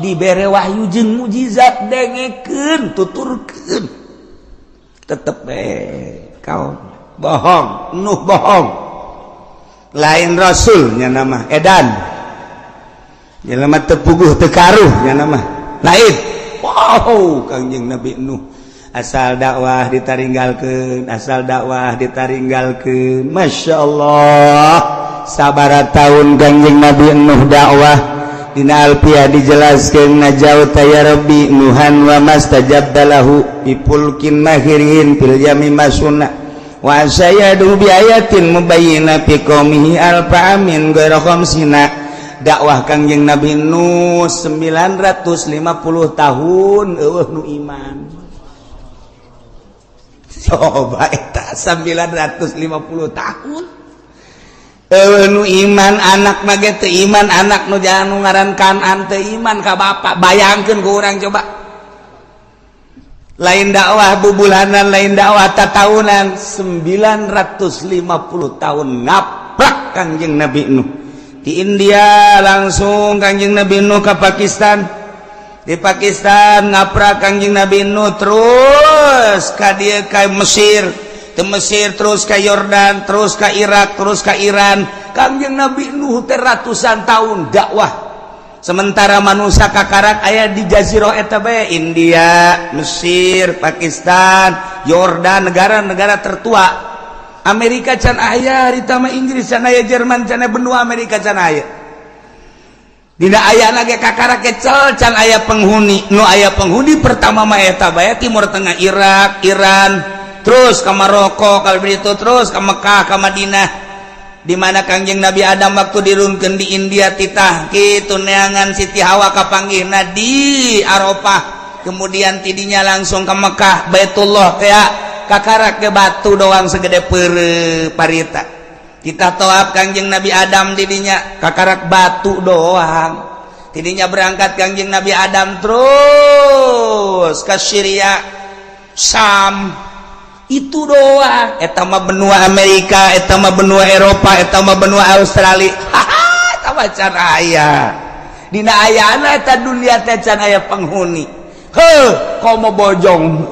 dibere wahyu jeung mukjizat dengekeun tuturkeun tetep kau bohong Nuh bohong lain rasulnya nama edan jelema teu puguh teu karuh nya nama lain. Wow, Kangjeng Nabi Nuh asal dakwah ditaringgalkeun, asal dakwah ditaringgalkeun. Masyaallah, sabaraha taun Kangjeng Nabi Nuh dakwah. Dina Alfiyah dijelaskeun najauta ya Rabbi Nuhan wa mastajabta lahu bipulkin mahirin fil yami masuna wa sayadu bi ayatin mubayyina fi qaumihi alfa amin ghairu khamsina. Dakwah Kangjeng Nabi Nuh 950 tahun eueuh nu iman. Coba eta 950 tahun nu iman anak mage teu iman, anak nu jangan nu ngaran Kanan teu iman ka bapak. Bayangkeun ku urang coba, lain dakwah bubulanan, lain dakwah tatahunan, 950 tahun ngaprak Kangjeng Nabi Nuh. Di India langsung Kangjeng Nabi Nuh ke Pakistan, di Pakistan ngaprak Kangjeng Nabi Nuh terus ka dieu ka Mesir, ke Mesir terus ke Yordan, terus ke Irak, terus ke Iran. Kangjeng Nabi Nuh teh ratusan tahun dakwah. Sementara manusia kakarak aya di jazirah eta bae, India, Mesir, Pakistan, Yordan, negara-negara tertua. Amerika can aya, ditambah Inggris can aya, Jerman can aya, benua Amerika can aya. Dina aya lagi kakarak kecel can aya penghuni. Nu aya penghuni pertama mah eta bae Timur Tengah, Irak, Iran, terus ke Maroko, kalau begitu terus ke Mekah, ke Madinah, di mana Kangjeng Nabi Adam waktu dirunkeun di India titah kitu neangan Siti Hawa kapanggihna di Arafah, kemudian tidinya langsung ke Mekah, Baitullah teh kakarak ke batu doang segede peureuh parita. Kita toab Kangjeng Nabi Adam didinya kakarak batu doang. Tidinya berangkat Kangjeng Nabi Adam terus ke Syria, Sam, itu doang. Eta mah benua Amerika, eta mah benua Eropa, eta mah benua Australia. Haha, eta mah can aya. Dina ayana eta dunia teh can aya penghuni. Heuh, komo bojong.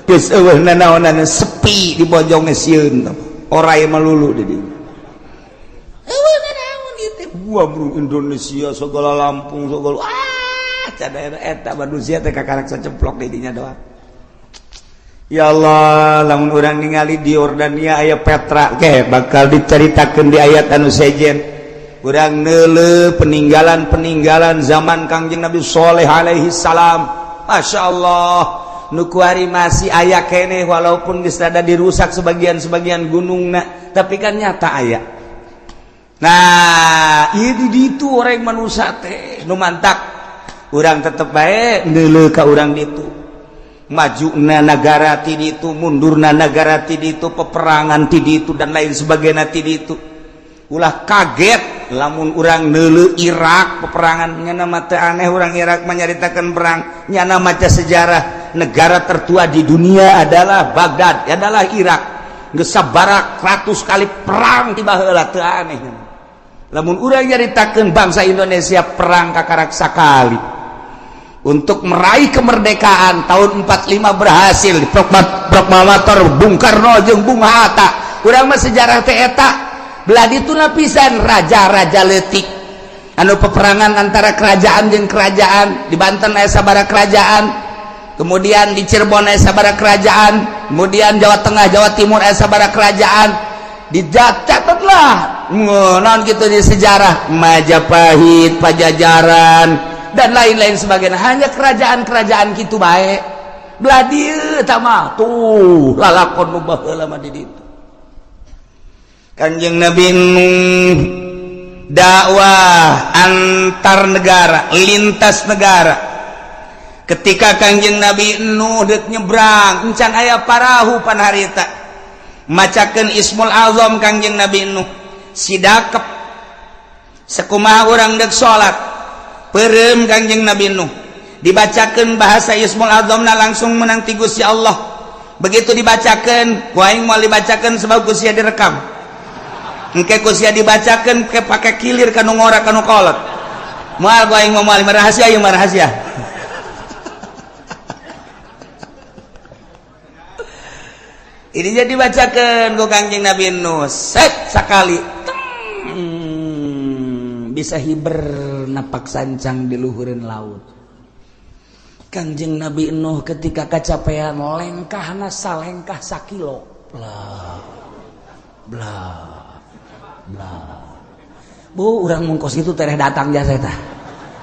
Geus eueuh nanaonan sepi di bojong sieun. Orai malulu di dieu. Eueuh nanaon ieu gua bro Indonesia segala Lampung segala can eta manusia teh kakarak saceplok di dinya doang. Ya Allah, lamun urang ningali di Yordania aya Petra ke bakal diceritakeun di ayat anu sejen. Urang neuleuh peninggalan zaman Kangjeng Nabi Shalih alaihi salam. Masyaallah, nu kuari masih aya keneh walaupun geus rada dirusak sebagian gunungna, tapi kan nyata aya. Nah, ieu di ditu orang manusia teh nu mantap. Urang tetep bae neuleuh ka urang ditu. Majuna negara ti ditu, mundurna negara ti ditu, peperangan ti ditu dan lain sebagainya ti ditu. Ulah kaget lamun urang neuleuh Irak peperangan nyana mah teu aneh, urang Irak menyaritakeun perang nyana maca sejarah negara tertua di dunia adalah Baghdad, adalah Irak. Geus sabaraha ratus kali perang tiba heula teu aneh. Lamun urang nyaritakeun bangsa Indonesia perang kakarak sakali. Untuk meraih kemerdekaan tahun 45 berhasil di proklamator Bung Karno jeung Bung Hatta. Urang mah sejarah teh eta belah ditu lapisan raja-raja leutik anu peperangan antara kerajaan jeung kerajaan. Di Banten aya sabaraha kerajaan, kemudian di Cirebon aya sabaraha kerajaan, kemudian Jawa Tengah, Jawa Timur aya sabaraha kerajaan. Dicatatlah naon kitu di sejarah Majapahit, Pajajaran dan lain-lain sebagainya. Hanya kerajaan-kerajaan gitu baik belah dieu eta mah tuh lalakon nu baheula mah di ditu. Kanjeng Nabi Nuh dakwah antar negara, lintas negara. Ketika Kanjeng Nabi Nuh deuk nyebrang encan aya parahu pan harita, macakeun Ismul Azam Kanjeng Nabi Nuh sidakep sakumaha urang deuk salat. Pereum Kanjeng Nabi Nuh dibacakeun bahasa Ismul Azamna langsung menang ti Gusti Allah. Begitu dibacakeun, ku aing moal dibacakeun sebab ku sia direkam. Engke ku sia dibacakeun ke pake kilir kanu ngora kanu kolot. Moal ku aing moal rahasia ieu mah rahasia. Ini jadi dibacakeun ku Kanjeng Nabi Nuh set sakali. bisa hiber napak sancang di luhureun laut. Kangjeng Nabi Nuh ketika kacapean lengkahna salengkah sakilo. Blah. Blah. Blah. Bu, urang mun kos kitu tereh datang jasa tah.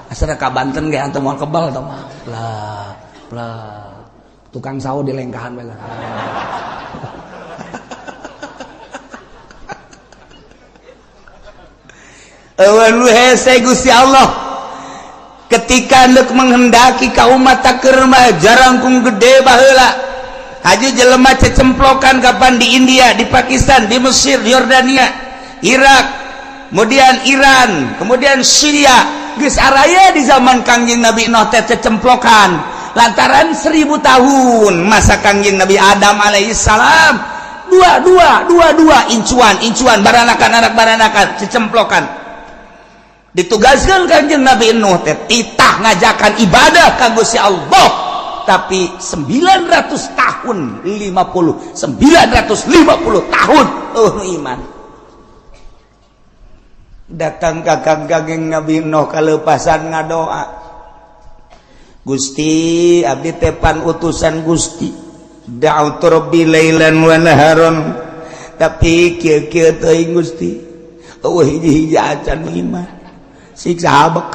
Asal ka Banten ge antu moal kebal tah mah. Blah. Blah. Tukang sawo di lengkahan bae. Awan lu hese Gusti Allah ketika hendak menghendaki ka umat takeur mah jarangkung gede baheula haji jelema cecemplokan kapan di India, di Pakistan, di Mesir, di Yordania, Irak, kemudian Iran, kemudian Syria geus araya di zaman Kangjeng Nabi Nuh teh cecemplokan lantaran 1000 tahun masa Kangjeng Nabi Adam alaihissalam dua incuan baranakan anak baranakan cecemplokan ditugaskan Kanjeng Nabi Nuh teh titah ngajakan ibadah ka Gusti Allah tapi 900 tahun 950 tahun iman datang ka Kanjeng Nabi Nuh kalepasan ngadoa Gusti abdi tepan utusan Gusti da'utu rabbi lailan wa naharon tapi kieu-kieu teuing Gusti eueuh hiji-hiji acan iman siksa habak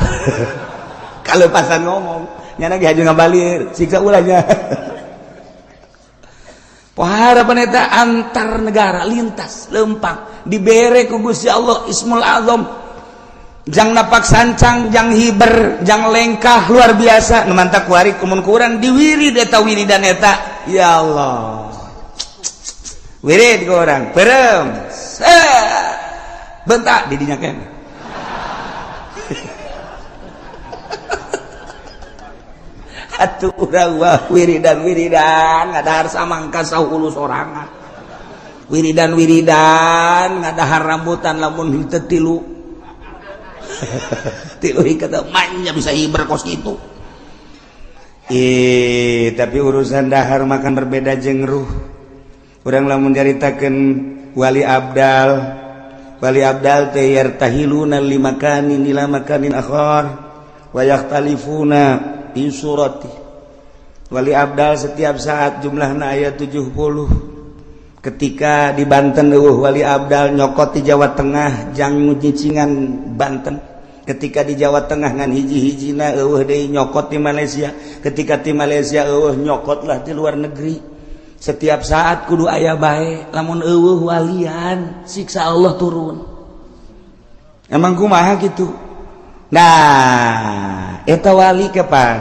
kalau pasan ngomong nyana ge haju ngabalir siksa ulahnya poharapan eta antar negara lintas lempang dibere ku Gusti Allah Ismul Azam jang napak sancang jang hiber jang lengkah luar biasa nu mantap kuari kumun kurang diwirid eta wiridan eta ya Allah wirid ku urang perem bentak di dinya keneh atuh urang wah wiridan ngadahar samangka 10 sorangan wiridan ngadahar rambutan lamun henteu tilu kata manya bisa hiber kos gitu tapi urusan dahar makan berbeda jeung ruh urang lamun caritakeun wali abdal teh yartahiluna limakanin ila makanin akhar wa yakhtalifuna fi surati wali abdal setiap saat jumlahna aya 70 ketika di Banten wali abdal nyokot di Jawa Tengah jang nyicingan Banten ketika di Jawa Tengah ngan hiji-hijina eueuh deui nyokot di Malaysia ketika di Malaysia eueuh nyokot lah di luar negeri setiap saat kudu aya bae lamun eueuh walian siksa Allah turun emang kumaha gitu. Nah, eta wali kapan?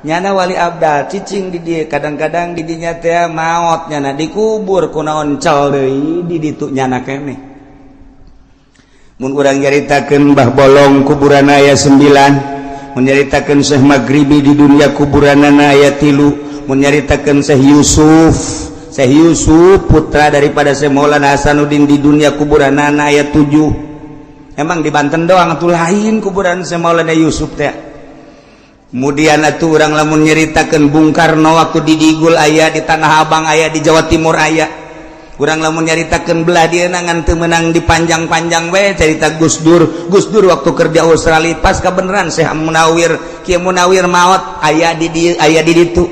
Nyana wali abdal cicing di dia kadang-kadang di dinya teh maot nyana dikubur ku naon cal deui di ditu nyana keneh. Mun urang nyaritakeun Mbah Bolong kuburanna aya 9, mun nyaritakeun Syekh Maghribi di dunia kuburanna aya 3, mun nyaritakeun Syekh Yusuf putra daripada Syekh Maulana Hasanuddin di dunia kuburanna aya 7. Emang di Banten doang atuh lain kuburan Syekh Maulana Yusuf teh. Kemudian atuh urang lamun nyaritakeun Bung Karno waktu di Digul aya, di Tanah Abang aya, di Jawa Timur aya. Urang lamun nyaritakeun belah dieuna ngan teu meunang dipanjang-panjang we cerita Gus Dur waktu kerja Australia pas kabeneran Syekh Munawir Kiai Munawir maot aya di dieu aya di ditu.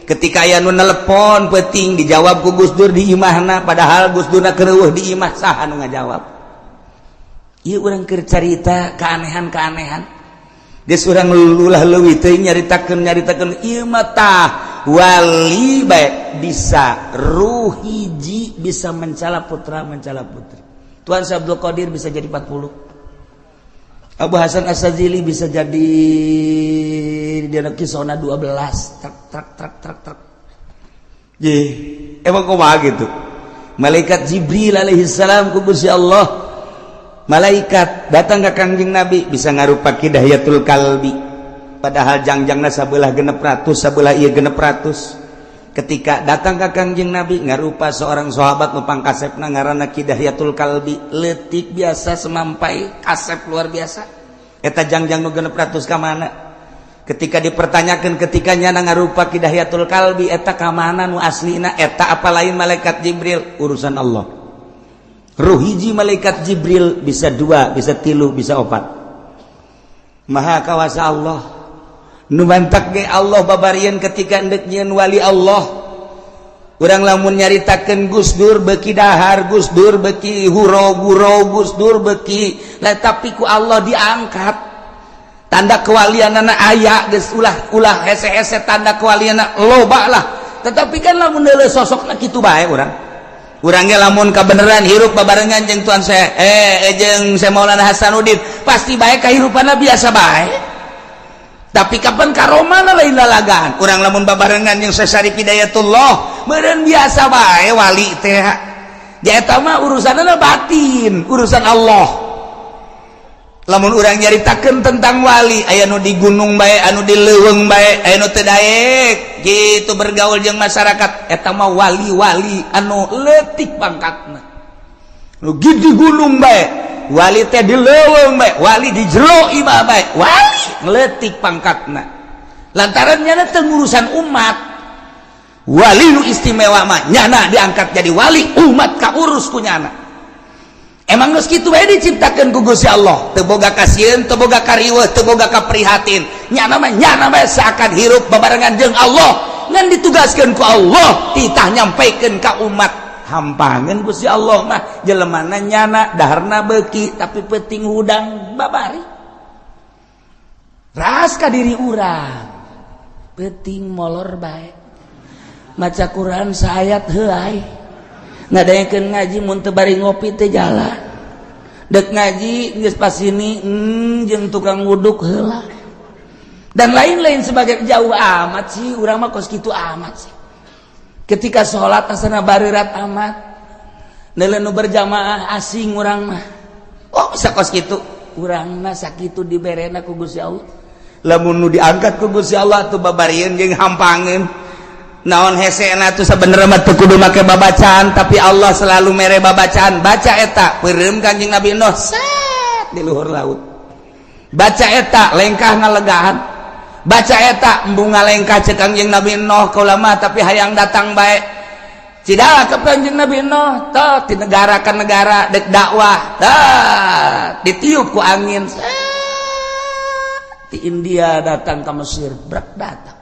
Ketika aya nu nelepon peuting dijawab ku Gus Dur di imahna padahal Gus Durna keur di imah saha nu ngajawab. Ieu urang keur carita keanehan-keanehan. Geus urang ulah leuwih teuing nyaritakeun ieu mah tah wali bae bisa ruh hiji bisa mencala putra mencala putri. Tuan Syekh Abdul Qadir bisa jadi 40. Abu Hasan As-Sadzili bisa jadi dina kisona 12 trak. Ye, emang kumaha gitu. Malaikat Jibril alaihi salam ku Gusti Allah malaikat datang ke Kangjeng Nabi bisa ngarupa Hidayatul Kalbi padahal jangjangna sabelah 600 sabelah ieu 600 ketika datang ke Kangjeng Nabi ngarupa seorang sahabat nu pangkasepna ngaranna Hidayatul Kalbi leutik biasa semampai kasep luar biasa eta jangjang nu 600 ka mana ketika dipertanyakan ketika nyana ngarupa Hidayatul Kalbi eta ka mana nu aslina eta apa lain malaikat Jibril urusan Allah. Ruh hiji malaikat Jibril bisa 2, bisa 3, bisa 4. Maha kawasa Allah nu mantak ge Allah babarian ketika endek nyieun wali Allah. Urang lamun nyaritakeun Gus Dur beuki dahar, Gus Dur beuki huro-guro, Gus Dur beuki tapi ku Allah diangkat. Tanda kewalianana aya geus ulah hese-hese tanda kewalianana loba lah. Tetapi kan lamun deuleu sosokna kitu bae urang. Urang ge lamun kabeneran hirup babarengan jeung tuan saya jeung Syekh Maulana Hasanuddin pasti bae kahirupanna biasa bae. Tapi kapan karomana lain lalagaan. Urang lamun babarengan jeung Syekh Syarif Hidayatullah meureun biasa bae wali teh. Ya eta mah urusanna batin, urusan Allah. Lamun urang nyaritakeun tentang wali, aya nu di gunung bae, anu di leuweung bae, aya nu teu daek gitu bergaul jeung masyarakat, eta mah wali-wali anu leutik pangkatna. Nu di gunung bae, wali teh di leuweung bae, wali di jero imah bae, wali leutik pangkatna. Lantaran nyana teu ngurusan umat. Wali nu istimewa mah nyana diangkat jadi wali, umat kaurus ku nyana. Emang geus kitu bae diciptakeun ku Gusti Allah, teu boga kasieun, teu boga kariweuh, teu boga kaprihatin. Nyana mah seakan hirup babarengan jeung Allah, ngan ditugaskeun ku Allah titah nyampaikeun ka umat. Hampangeun Gusti Allah mah jelemana nyana daharna beuki tapi peuting hudang babari. Ras ka diri urang, peuting molor bae. Maca Quran saayat heuai. Ngadaengkeun ngaji mun teu bari ngopi teh jalan. Dek ngaji geus pas ini jeung tukang wuduk heula. Dan lain-lain sebagai jauh amat sih urang mah kos kitu amat sih. Ketika salat asana bareurat amat. Neuleuh nu berjamaah asing urang mah. Oh bisa kos kitu. Urang mah sakitu diberena ku Gusti Allah. Lamun nu diangkat ku Gusti Allah tuh babarieun jeung hampangeun. Naon hesena tuh sabenerna mah teu kudu make babacaan tapi Allah selalu mere babacaan. Baca eta peureum Kanjeng Nabi Nuh set di luhur laut. Baca eta lengkah ngalegaan. Baca eta embung ngalengkah ceuk Kanjeng Nabi Nuh ka ulama tapi hayang datang bae. Cidalah ke Kanjeng Nabi Nuh tah ti negara ka negara dek dakwah. Tah ditiup ku angin. Ti India datang ke Mesir, brak datang.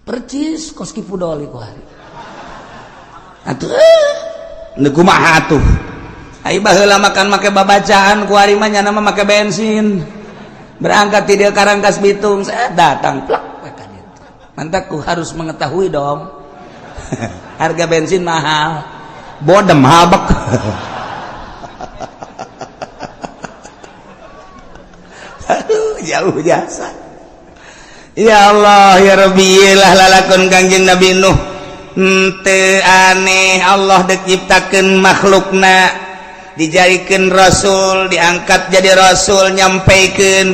Percis kos kipu doli ku hari. Atuh nu kumaha atuh? Ai baheula makan make babacaan ku hari mah nyana mah make bensin. Berangkat ti dieu ka Rangkas Bitung, saya datang plak ka ditu. Mantap ku harus mengetahui dong. Harga bensin mahal. Bodem habek. Jauh jasa. Ya Allah ya Rabbi lah lalakon Kangjeng Nabi Nuh teu aneh Allah dek ciptakeun makhlukna dijadikeun rasul diangkat jadi rasul nyampaikeun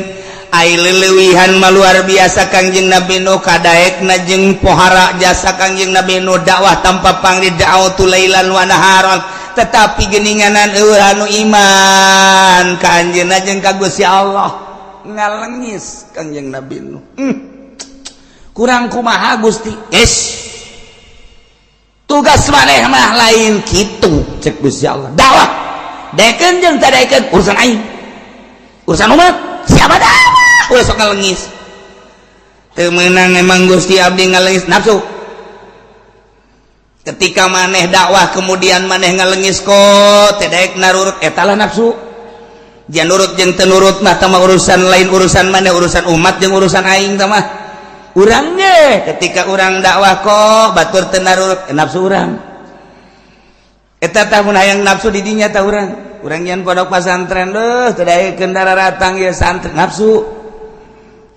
ai leuweuhan mah luar biasa Kangjeng Nabi Nuh kadaekna jeung pohara jasa Kangjeng Nabi Nuh dakwah tanpa pangri da'watu lailan wa naharon tetapi geuninganan eueuh anu iman ka anjeunna jeung ka Gusti Allah ngalengis Kangjeng Nabi Nuh. Kurang kumaha Gusti? Tugas maneh mah lain kitu cek Gusti Allah. Dakwah. Daekeun jeung teu daekeun urusan aing. Urusan umat siapa dakwah? Ulah sok ngalengis. Teu meunang emang Gusti abdi ngalengis nafsu. Ketika maneh dakwah kemudian maneh ngalengis kok teu daek narurut eta lah nafsu. Jangan nurut jeung teu nurut mah tah urusan lain urusan maneh urusan umat jeung urusan aing tah mah. Urang ge ketika urang dakwah kok batur teu narurut nafsu urang. Eta tah mun hayang nafsu di dinya tah urang. Urang nyen pondok pasantren teu daekeun dararatang ieu santri nafsu.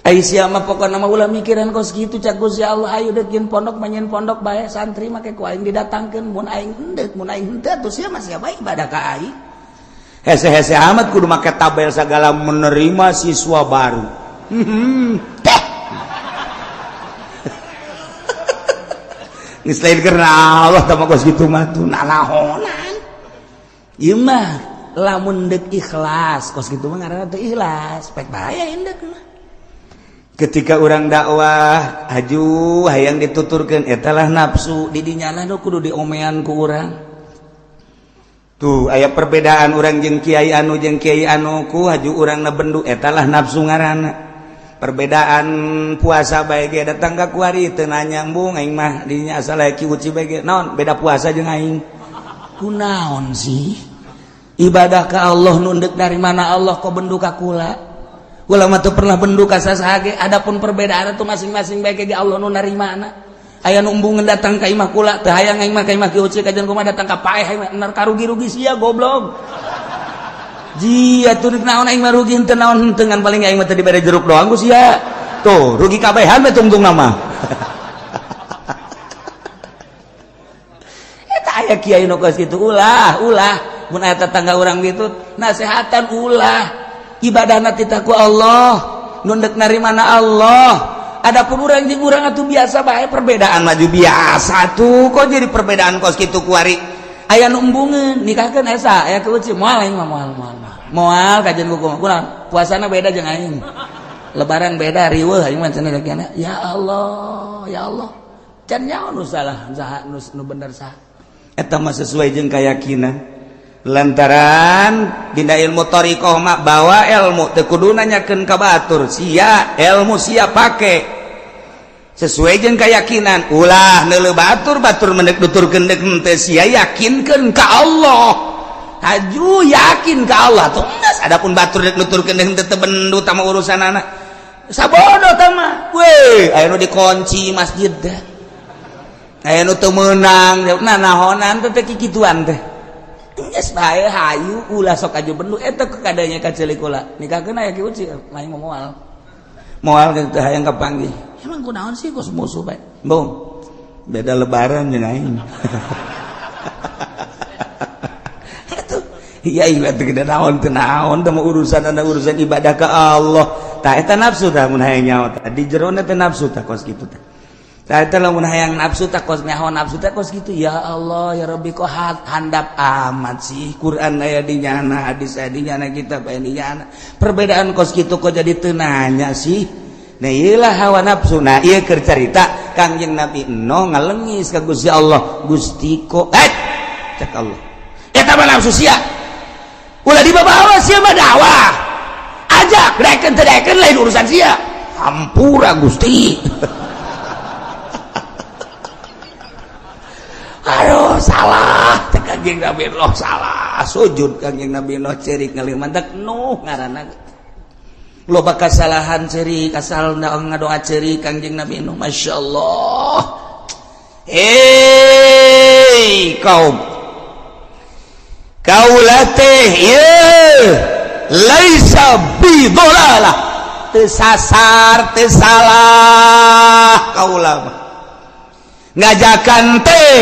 Ai sia mah pokona mah ulah mikiran kos kitu cak Gusti Allah ayo deuk yen pondok mah nyen pondok bae santri make ku aing didatangkeun mun aing henteu mun aing henteu atuh sia mah sia bae ibadah ka aing. Hese-hese amat kudu make tabel segala menerima siswa baru. Geus lain karena Allah tah kos kitu mah tuh nalahonan. Ieu mah lamun deuk ikhlas kos kitu mah ngaranna teu ikhlas, pek bae indek mah. Ketika urang dakwah haju hayang dituturkeun eta lah nafsu di dinya lah kudu diomean ku urang. tuh aya perbedaan urang jeung kiai anu ku haju urang na bendu etalah nafsu ngaranna. Perbedaan puasa bae ge datang ka kuari teu nyambung aing mah dinya asal ki uci bae ge naon beda puasa jeung aing. Kunaon sih? Ibadah ka Allah nunduk dari mana Allah kok bendu ka kula. Ulama teu pernah bendu ka sasaha ge, adapun perbedaan itu masing-masing bae ge Allah nu narimana. Aya nu embungeun datang ka imah kula teu hayang aing mah ka imah ki uci kajian kumaha datang ka paeh hayang nar karugi-rugi sia goblok. Ji atuh naon aing mah rugi henteu naon henteu ngan paling aing mah teu dibere jeruk doang ku sia. Tuh rugi kabehan mah tungtung nama. Eta aya kiai nu geus kitu ulah mun aya tetangga urang kitu nasehatan ulah ibadahna ti ku Allah nundek narimana Allah. Adapun urang jeung urang atuh biasa bae perbedaan maju biasa tuh kok jadi perbedaan kos kitu kuari aya nu embungeun nikahkeun asa aya keuci moal aing mah moal kajian kuku kunaon puasana beda jeung aing lebaran beda riweuh aing mah cenah ya Allah can nyaon nu salah saha nu bener saha eta mah sesuai jeung keyakinan lantaran dina ilmu thariqah mah bawa ilmu teu kudu nanyakeun ka batur sia ilmu sia pake sesuai jeung keyakinan ulah neuleuh batur mendek nuturkeun deuk teh sia yakinkeun ka Allah haju yakin ka Allah tuh geus adapun batur deuk nuturkeun deuk teu bendu tama urusanana sabodo tama we aya nu dikunci masjid teh aya nu teu meunang nahonan teh kikituan teh geus bae hayu ulah sok aju bendu eta kadanya kaceulik ulah nikahkeun aya ki uci lain moal teh hayang kapanggih emang kunaon sih kos musuh bae bong beda lebaran jeung aing atuh iya teh gede naon teu naon teh urusan ibadah ka Allah tah eta nafsu tah mun hayang nyaho tah di jerona teh nafsu tah kos kitu tah tah eta lamun hayang nafsu tah kos nyaho nafsu tah kos kitu ya Allah ya Rabbi kok handap amat sih Quran aya di nyana hadis aya di nyana kitab aya di nyana perbedaan kos kitu kok jadi teu nanya sih. Nah iyalah hawa nafsu. Nah iya keur carita Kangjeng Nabi eno ngalengis ka Gusti Allah Gusti ko cek Allah eta mah nafsu sia ulah dibawa sia mah dakwah ajak reken teu reken lain urusan sia hampura Gusti aduh salah teh Kangjeng Nabi Allah salah sujud Kangjeng Nabi Allah cerik ngalih mantek nuh ngaranna loba kasalahan ceri kasal ngadoa ceri Kangjeng Nabi Nuh masyaallah kaum kaulah teh laisa bi dhalalah teu sasar teu salah kaulah ngajakan teh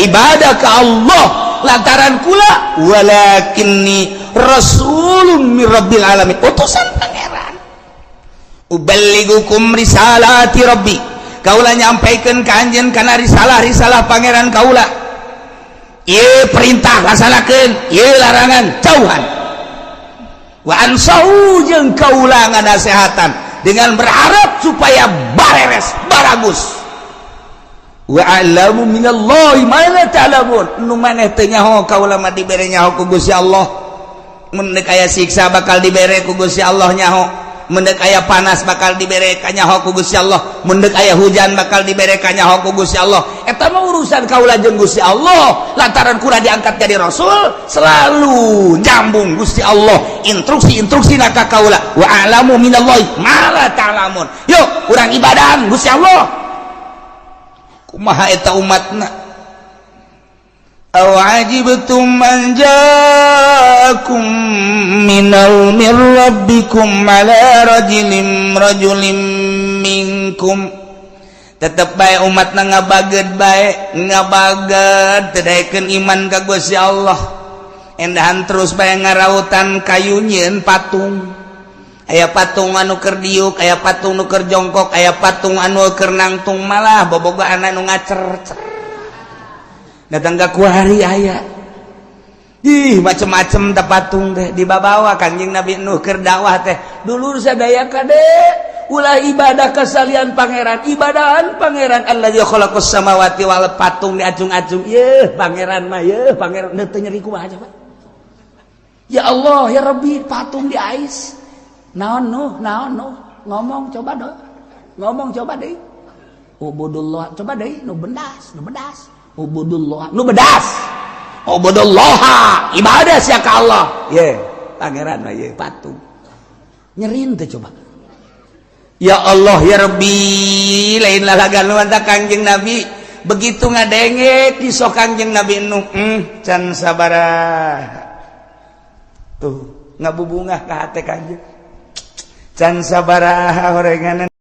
ibadah ka Allah lantaran kula walakinni rasulun mir rabbil alamin utusan pangeran uballigukum risalati rabbi kaula nyampaikeun ka anjeun kana risalah pangeran kaula ieu perintah laksanakeun ieu larangan jauhan wa ansau jeung kaula nganasehatan dengan berharap supaya bareres baragus wa a'lamu minallahi ma la ta'lamun nu maneh teu nyaho kaula mah dibere nyaho ku Gusti Allah mun deuk aya siksa bakal dibere ku Gusti Allah nyaho mun deuk aya panas bakal dibere ka nyaho ku Gusti Allah mun deuk aya hujan bakal dibere ka nyaho ku Gusti Allah eta mah urusan kaula jeung Gusti Allah lantaran kula diangkat jadi rasul selalu nyambung Gusti Allah instruksi ka kaula wa a'lamu minallahi ma la ta'lamun yuk urang ibadahan Gusti Allah kumaha eta umatna aw ajibtum man ja'akum minal mir rabbikum ala rajulin minkum tetep bae umatna ngabaged tedaekeun iman ka Gusti Allah endahan terus bae ngarautan kayunyeun patung aya patung anu keur diuk aya patung nu keur jongkok aya patung anu keur nangtung malah bobogaan anu ngacer datang ka kuari aya ih macem-macem teh patung teh dibawa Kangjeng Nabi Nuh keur dakwah teh dulur sadaya kade ulah ibadah kasalian pangeran ibadahan pangeran allazi khalaqas samawati wal patung diacung-acung yeuh pangeran mah yeuh pangeran teu nyeri kumaha aja Pak Ya Allah ya Rabbi patung di ais naon ngomong coba deh ubudullah coba deh nu bedas ubudullah nu bedas ubudullah ibadah sia ka Allah ye pangeran mah ye patung nyerin teh coba ya Allah ya Rabbi lain lalagan nu anta Kangjeng Nabi begitu ngadenge di sok Kangjeng Nabi nu can sabaraha tuh ngabubungah ka hate Kangjeng can sabaraha horenganan